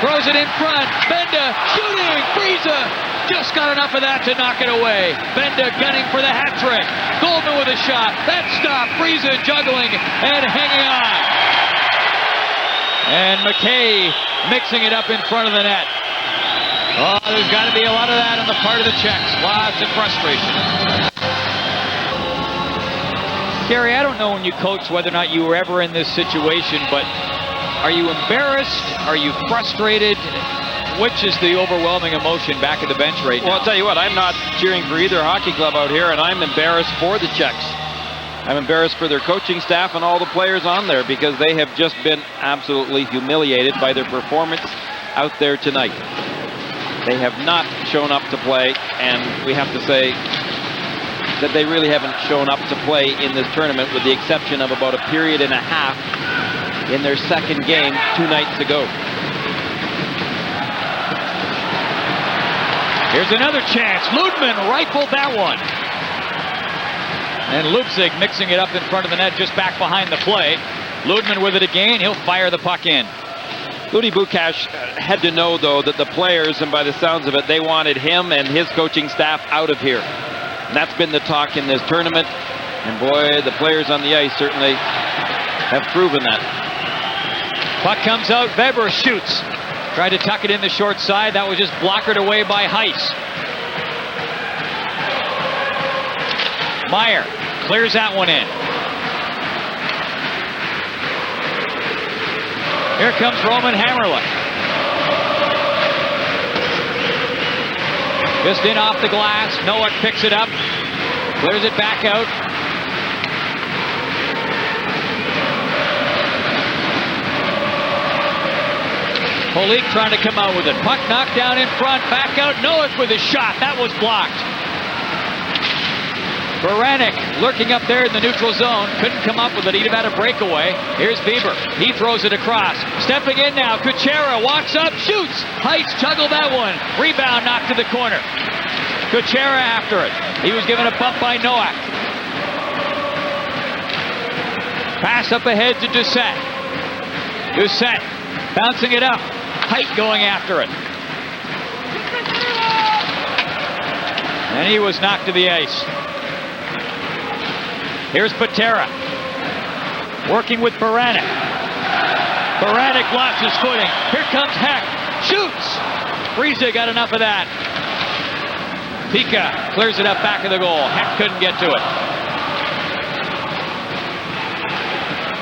S1: Throws it in front. Benda shooting. Friese just got enough of that to knock it away. Benda gunning for the hat trick. Goldman with a shot. That stop. Friese juggling and hanging on. And MacKay mixing it up in front of the net. Oh, there's got to be a lot of that on the part of the Czechs. Lots of frustration. Gary, I don't know when you coach whether or not you were ever in this situation, but are you embarrassed? Are you frustrated? Which is the overwhelming emotion back at the bench right now?
S2: Well, I'll tell you what, I'm not cheering for either hockey club out here, and I'm embarrassed for the Czechs. I'm embarrassed for their coaching staff and all the players on there because they have just been absolutely humiliated by their performance out there tonight. They have not shown up to play, and we have to say that they really haven't shown up to play in this tournament with the exception of about a period and a half in their second game 2 nights ago.
S1: Here's another chance. Ludemans rifled that one. And Lupzig mixing it up in front of the net just back behind the play. Ludemans with it again. He'll fire the puck in.
S2: Ludi Bukash had to know, though, that the players, and by the sounds of it, they wanted him and his coaching staff out of here. And that's been the talk in this tournament. And boy, the players on the ice certainly have proven that.
S1: Puck comes out. Weber shoots. Tried to tuck it in the short side. That was just blockered away by Heiss. Meier clears that one in. Here comes Roman Hammerlich. Just in off the glass. Novak picks it up. Clears it back out. Polik trying to come out with it. Puck knocked down in front. Back out. Novak with a shot. That was blocked. Baranek lurking up there in the neutral zone. Couldn't come up with it. He'd have had a breakaway. Here's Bieber. He throws it across. Stepping in now. Kuchera walks up, shoots. Heiss juggled that one. Rebound knocked to the corner. Kuchera after it. He was given a bump by Novak. Pass up ahead to Dusse. Dusse bouncing it up. Height going after it. And he was knocked to the ice. Here's Patera. Working with Baranek. Baranek blocks his footing. Here comes Heck. Shoots! Friese got enough of that. Pika clears it up back of the goal. Heck couldn't get to it.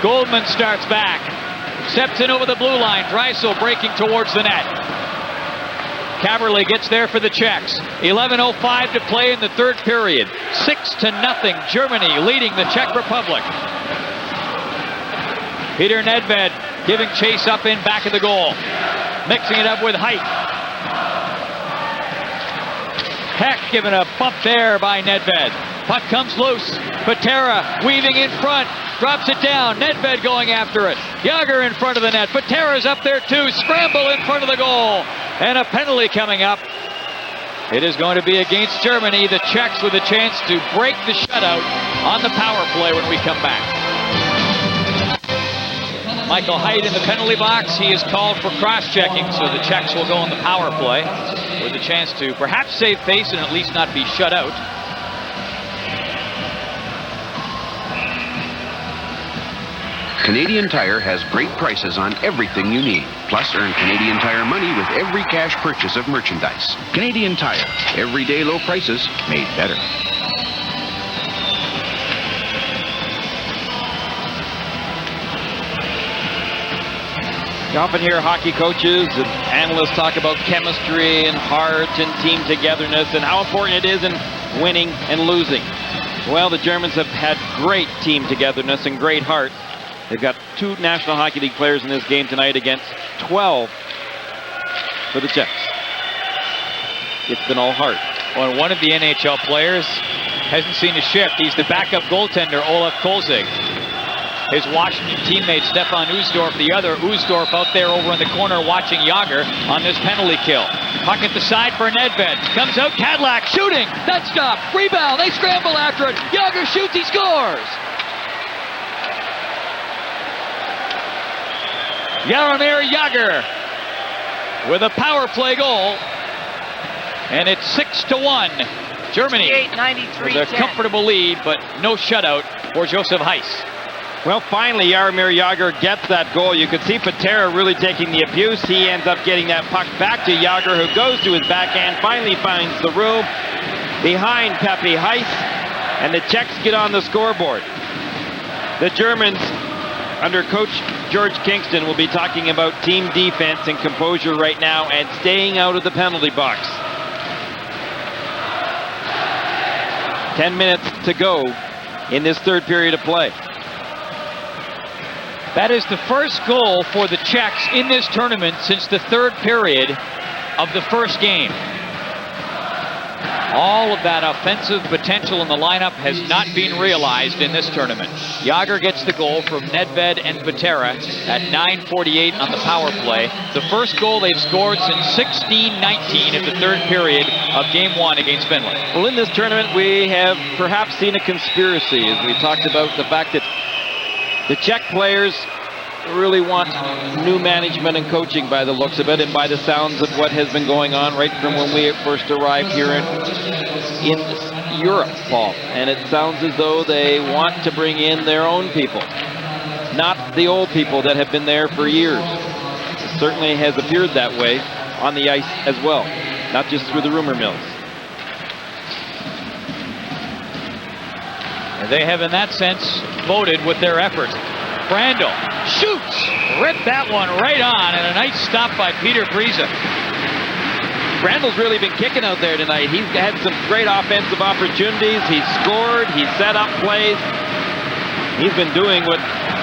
S1: Goldman starts back. Steps in over the blue line. Drysdale breaking towards the net. Caberly gets there for the Czechs. 11:05 to play in the third period. 6-0 Germany leading the Czech Republic. Peter Nedved giving chase up in back of the goal. Mixing it up with Height. Heck given a bump there by Nedved. Puck comes loose. Patera weaving in front. Drops it down. Nedved going after it. Yager in front of the net. Patera's up there too. Scramble in front of the goal. And a penalty coming up. It is going to be against Germany. The Czechs with a chance to break the shutout on the power play when we come back. Michael Heidt in the penalty box. He is called for cross-checking, so the Czechs will go on the power play with a chance to perhaps save face and at least not be shut out.
S5: Canadian Tire has great prices on everything you need. Plus, earn Canadian Tire money with every cash purchase of merchandise. Canadian Tire. Everyday low prices made better.
S2: You often hear hockey coaches and analysts talk about chemistry and heart and team togetherness and how important it is in winning and losing. Well, the Germans have had great team togetherness and great heart. They've got 2 National Hockey League players in this game tonight against 12 for the Czechs. It's been all heart.
S1: Well, one of the NHL players hasn't seen a shift. He's the backup goaltender, Olaf Kolzig. His Washington teammate, Stefan Ушторф, the other. Ушторф out there over in the corner watching Yager on this penalty kill. Puck at the side for Nedved. Comes out, Cadillac shooting. That stop. Rebound. They scramble after it. Yager shoots. He scores. Jaromir Jagr with a power play goal, and it's 6-1. Germany with a comfortable lead, but no shutout for Josef Heiss.
S2: Well, finally, Jaromir Jagr gets that goal. You could see Patera really taking the abuse. He ends up getting that puck back to Jagr, who goes to his backhand, finally finds the room behind Pepe Heiss, and the Czechs get on the scoreboard. The Germans, under coach George Kingston, will be talking about team defense and composure right now and staying out of the penalty box. 10 minutes to go in this third period of play.
S1: That is the first goal for the Czechs in this tournament since the third period of the first game. All of that offensive potential in the lineup has not been realized in this tournament. Jágr gets the goal from Nedved and Patera at 9:48 on the power play. The first goal they've scored since 16-19 of the third period of game 1 against Finland.
S2: Well, in this tournament, we have perhaps seen a conspiracy, as we talked about the fact that the Czech players really want new management and coaching by the looks of it, and by the sounds of what has been going on right from when we first arrived here in Europe, Paul. And it sounds as though they want to bring in their own people, not the old people that have been there for years. It certainly has appeared that way on the ice as well, not just through the rumor mills.
S1: And they have, in that sense, voted with their effort. Branдль shoots, ripped that one right on, and a nice stop by Peter Friese.
S2: Brandl's really been kicking out there tonight. He's had some great offensive opportunities. He's scored, he's set up plays. He's been doing what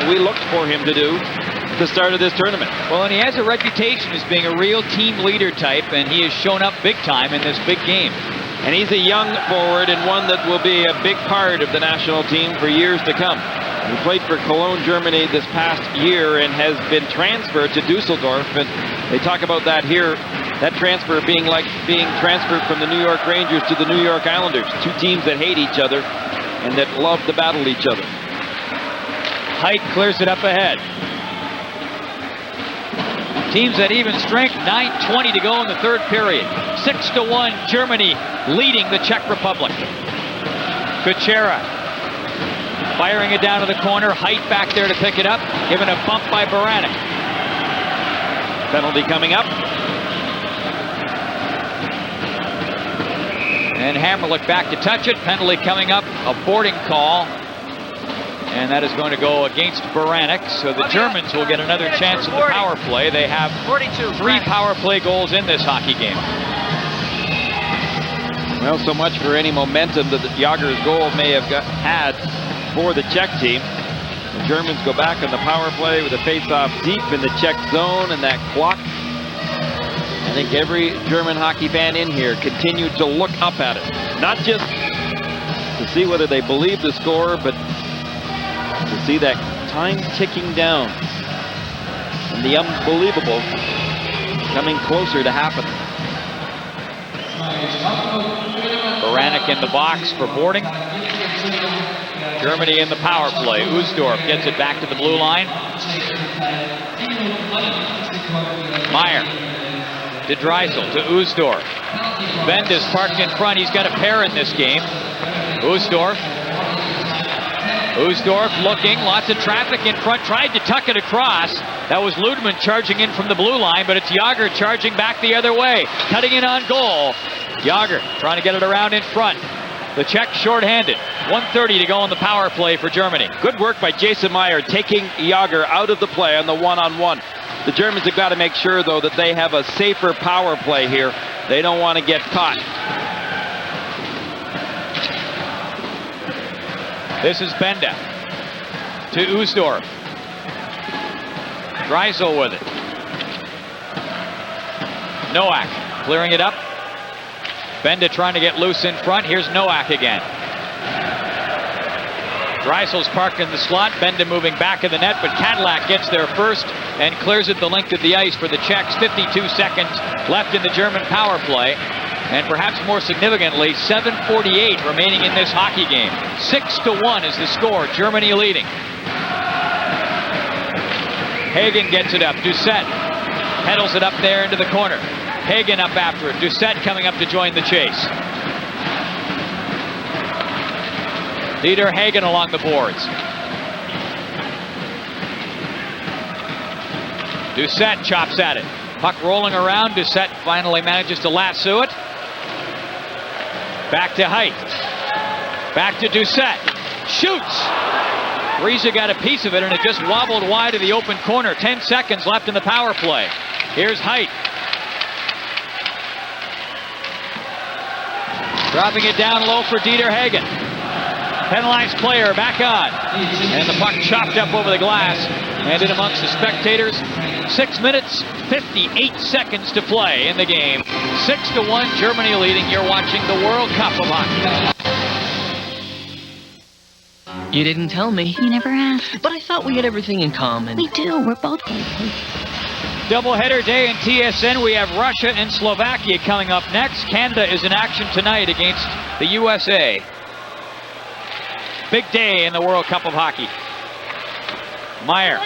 S2: we looked for him to do at the start of this tournament.
S1: Well, and he has a reputation as being a real team leader type, and he has shown up big time in this big game.
S2: And he's a young forward and one that will be a big part of the national team for years to come. He played for Cologne, Germany this past year and has been transferred to Dusseldorf. And they talk about that here, that transfer being like being transferred from the New York Rangers to the New York Islanders. Two teams that hate each other and that love to battle each other.
S1: Hyde clears it up ahead. Teams at even strength, 9:20 to go in the third period. 6-1 Germany leading the Czech Republic. Kuchera firing it down to the corner. Hyde back there to pick it up. Given a bump by Baranek.
S2: Penalty coming up.
S1: And Hammerlick back to touch it. Penalty coming up. A boarding call. And that is going to go against Baranek. So the Germans will get another chance in the power play. They have 3 power play goals in this hockey game.
S2: Well, so much for any momentum that Jágr's goal may have had for the Czech team. The Germans go back on the power play with a face-off deep in the Czech zone, and that clock. I think every German hockey fan in here continued to look up at it. Not just to see whether they believe the score, but to see that time ticking down and the unbelievable coming closer to happen.
S1: Baranek in the box for boarding. Germany in the power play. Uştorf gets it back to the blue line. Meier to Drysdale to Uştorf. Benda's parked in front. He's got a pair in this game. Uştorf looking, lots of traffic in front, tried to tuck it across. That was Ludemans charging in from the blue line, but it's Jágr charging back the other way, cutting in on goal. Jágr trying to get it around in front. The Czech shorthanded. 1:30 to go in the power play for Germany.
S2: Good work by Jason Meier taking Jágr out of the play on the one-on-one. The Germans have got to make sure, though, that they have a safer power play here. They don't want to get caught.
S1: This is Benda to Uştorf. Drysdale with it. Novak clearing it up. Benda trying to get loose in front. Here's Novak again. Drysdale's parked in the slot. Benda moving back of the net, but Cadillac gets there first and clears it the length of the ice for the Czechs. 52 seconds left in the German power play. And perhaps more significantly, 7:48 remaining in this hockey game. 6-1 is the score. Germany leading. Hegen gets it up. Duset pedals it up there into the corner. Hegen up after it. Duset coming up to join the chase. Leader Hegen along the boards. Duset chops at it. Puck rolling around. Duset finally manages to lasso it. Back to Hyte. Back to Duset. Shoots. Freiza got a piece of it, and it just wobbled wide of the open corner. 10 seconds left in the power play. Here's Hyte. Dropping it down low for Dieter Hegen. Penalized player back on. And the puck chopped up over the glass and in amongst the spectators. 6 minutes, 58 seconds to play in the game. 6-1, Germany leading. You're watching the World Cup of Hockey.
S6: You didn't tell me.
S7: You never asked.
S6: But I thought we had everything in common.
S7: We do. We're both
S1: Doubleheader day in TSN. We have Russia and Slovakia coming up next. Canada is in action tonight against the USA. Big day in the World Cup of Hockey. Meier.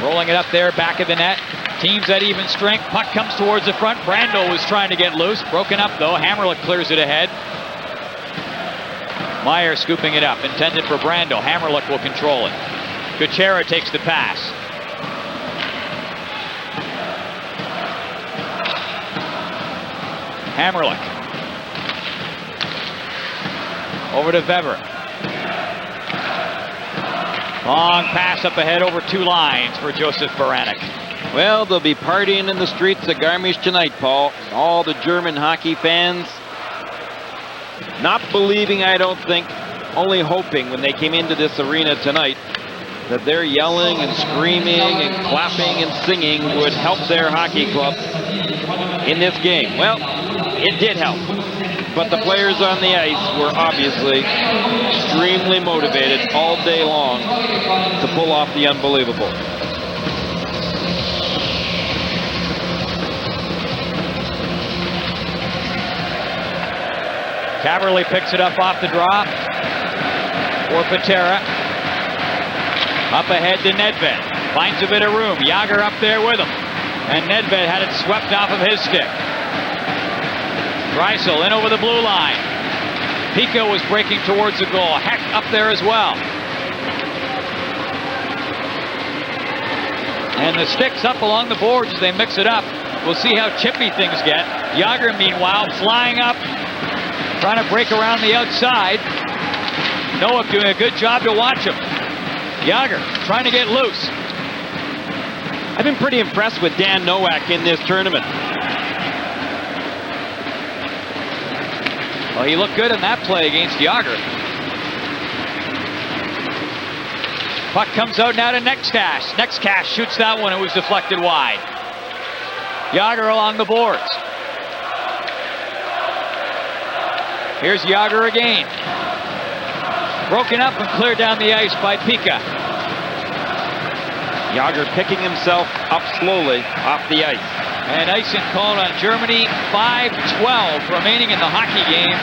S1: Rolling it up there, back of the net. Teams at even strength. Puck comes towards the front. Branдль was trying to get loose. Broken up though. Hamrlik clears it ahead. Meier scooping it up. Intended for Branдль. Hamrlik will control it. Kuchera takes the pass. Hamrlik. Over to Weber. Long pass up ahead over 2 lines for Josef Baranek.
S2: Well, they'll be partying in the streets of Garmisch tonight, Paul. All the German hockey fans not believing, I don't think, only hoping when they came into this arena tonight that their yelling and screaming and clapping and singing would help their hockey club in this game. Well, it did help. But the players on the ice were obviously extremely motivated all day long to pull off the unbelievable.
S1: Caverly picks it up off the drop for Patera. Up ahead to Nedved. Finds a bit of room. Jágr up there with him. And Nedved had it swept off of his stick. Drysdale in over the blue line. Pico was breaking towards the goal. Heck up there as well. And the sticks up along the boards as they mix it up. We'll see how chippy things get. Jágr, meanwhile, flying up, trying to break around the outside. Novak doing a good job to watch him. Jágr trying to get loose.
S2: I've been pretty impressed with Dan Novak in this tournament.
S1: Well, he looked good in that play against Jágr. Puck comes out now to Nexcash. Nexcash shoots that one. It was deflected wide. Jágr along the boards. Here's Jágr again. Broken up and cleared down the ice by Pika.
S2: Jágr picking himself up slowly off the ice.
S1: And icing called on Germany. 5:12 remaining in the hockey game.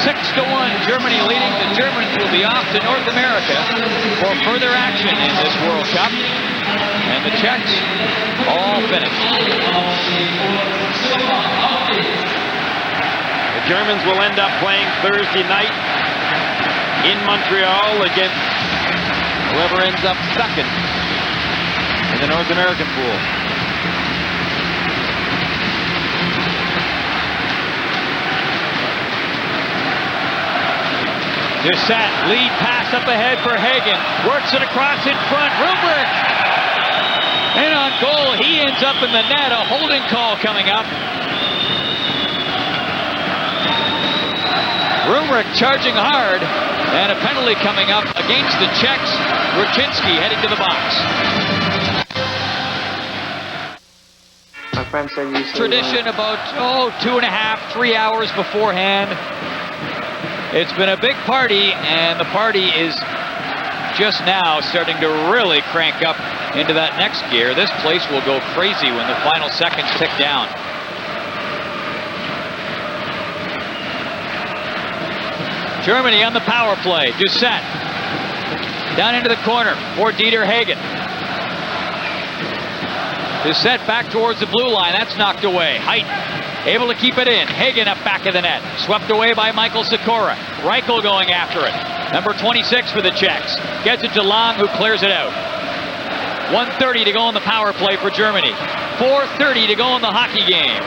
S1: 6-1, Germany leading. The Germans will be off to North America for further action in this World Cup. And the Czechs all finished.
S2: The Germans will end up playing Thursday night in Montreal against whoever ends up second in the North American pool.
S1: Dusse, lead pass up ahead for Hegen. Works it across in front. Rumrich! And on goal, he ends up in the net. A holding call coming up. Rumrich charging hard. And a penalty coming up against the Czechs. Ruchinski heading to the box.
S8: My friend said you
S1: Tradition about 2.5, 3 hours beforehand. It's been a big party, and the party is just now starting to really crank up into that next gear. This place will go crazy when the final seconds tick down. Germany on the power play. Dusse down into the corner for Dieter Hegen. Dusse back towards the blue line. That's knocked away. Hyte able to keep it in. Hegen up back of the net. Swept away by Michael Sikora. Reichel going after it. Number 26 for the Czechs. Gets it to Lang, who clears it out. 1:30 to go in the power play for Germany. 4:30 to go in the hockey game.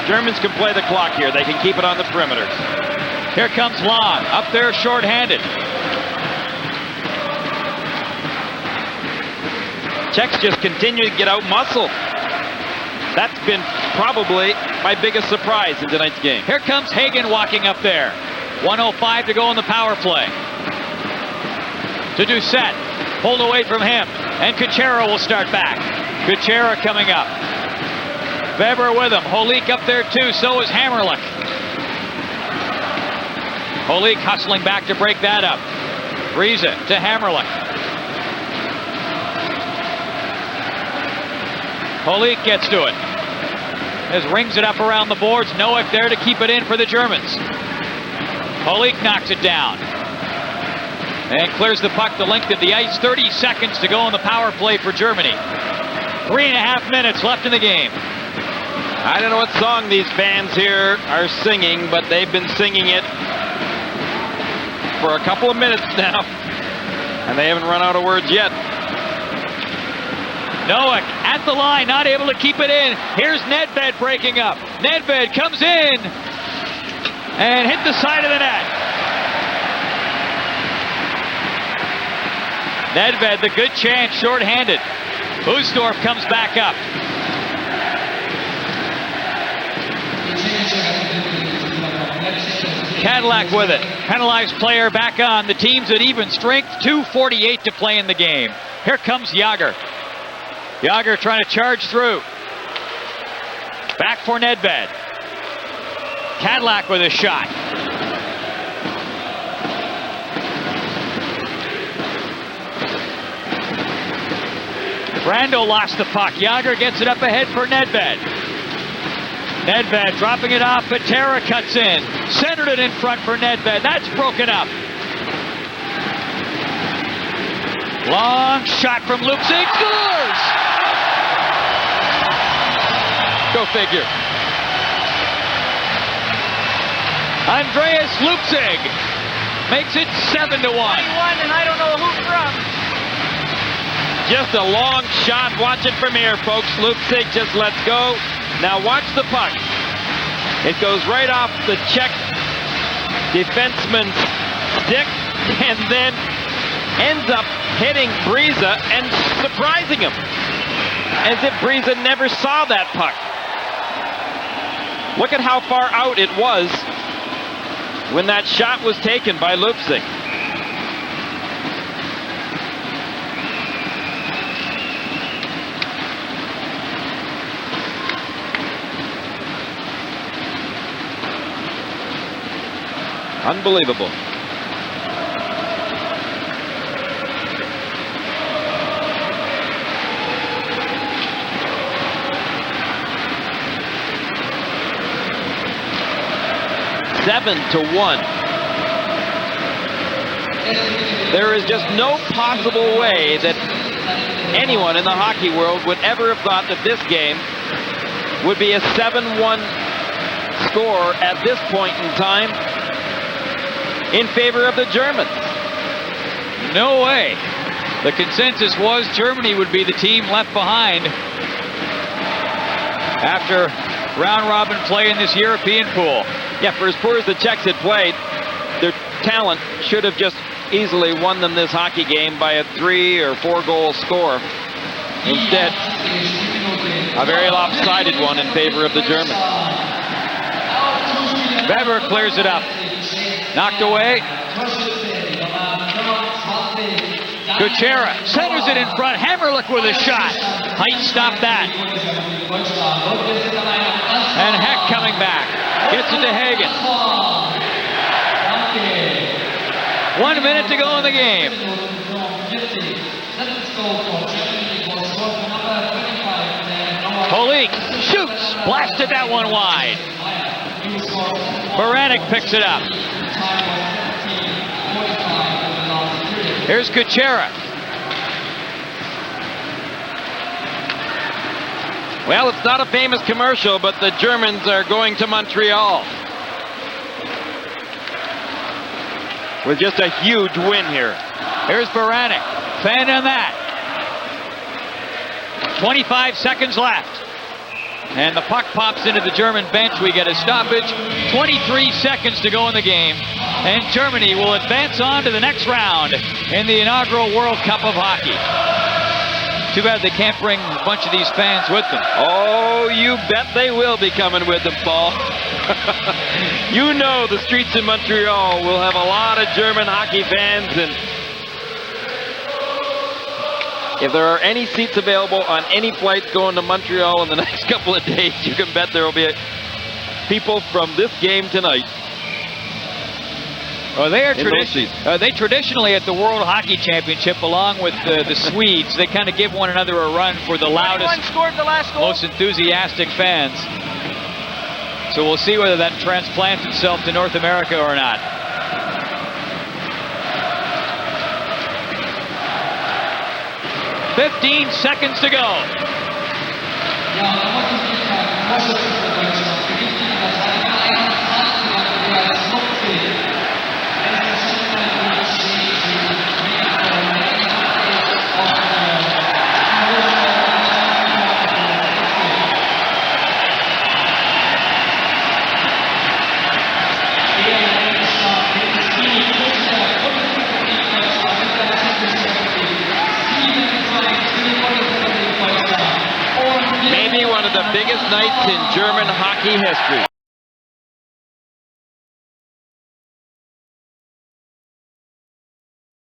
S2: Germans can play the clock here. They can keep it on the perimeter.
S1: Here comes Long, up there short-handed.
S2: Czechs just continue to get out muscle. That's been probably my biggest surprise in tonight's game.
S1: Here comes Hegen walking up there. 1:05 to go in the power play. To Duset, pulled away from him, and Kuchera will start back. Kuchera coming up. Weber with him. Holik up there too, so is Hammerlich. Holik hustling back to break that up. Riese to Hammerlich. Holik gets to it. As rings it up around the boards. Novak there to keep it in for the Germans. Holik knocks it down. And clears the puck the length of the ice. 30 seconds to go in the power play for Germany. 3.5 minutes left in the game.
S2: I don't know what song these fans here are singing, but they've been singing it for a couple of minutes now. And they haven't run out of words yet.
S1: Novak at the line, not able to keep it in. Here's Nedved breaking up. Nedved comes in and hit the side of the net. Nedved, the good chance, short-handed. Ушtorf comes back up. Cadillac with it. Penalized player back on. The team's at even strength. 2:48 to play in the game. Here comes Jágr. Jágr trying to charge through. Back for Nedved. Cadillac with a shot. Brando lost the puck. Jágr gets it up ahead for Nedved. Nedved dropping it off, but Patera cuts in. Centered it in front for Nedved. That's broken up. Long shot from Luptzig. Scores! Go figure. Andreas Luptzig makes it 7-1.
S4: 21, and I don't know who from.
S2: Just a long shot. Watch it from here, folks. Luptzig just lets go. Now watch the puck. It goes right off the Czech defenseman's stick and then ends up hitting Brise and surprising him. As if Brise never saw that puck. Look at how far out it was when that shot was taken by Luptzig. Unbelievable. Seven to 1. There is just no possible way that anyone in the hockey world would ever have thought that this game would be a 7-1 score at this point in time in favor of the Germans.
S1: No way. The consensus was Germany would be the team left behind after round-robin play in this European pool.
S2: Yeah, for as poor as the Czechs had played, their talent should have just easily won them this hockey game by a 3 or 4 goal score. Instead, a very lopsided one in favor of the Germans.
S1: Weber clears it up. Knocked away. Kuchera centers it in front. Hammerlich with a shot. Height stopped that. And Heck coming back. Gets it to Hegen. 1 minute to go in the game. Holik shoots. Blasted that one wide. Baranek picks it up. Here's Kuchera.
S2: Well, it's not a famous commercial, but the Germans are going to Montreal with just a huge win here.
S1: Here's Baranek. Fan on that. 25 seconds left. And the puck pops into the German bench. We get a stoppage. 23 seconds to go in the game. And Germany will advance on to the next round in the inaugural World Cup of Hockey. Too bad they can't bring a bunch of these fans with them.
S2: Oh, you bet they will be coming with them, Paul. You know the streets in Montreal will have a lot of German hockey fans, and if there are any seats available on any flights going to Montreal in the next couple of days, you can bet there will be people from this game tonight.
S1: Well, they are they traditionally at the World Hockey Championship, along with the Swedes, they kind of give one another a run for the loudest,
S4: scored the last goal.
S1: most enthusiastic fans. So we'll see whether that transplants itself to North America or not. "15 seconds to go."
S2: Maybe one of the biggest nights in German hockey history.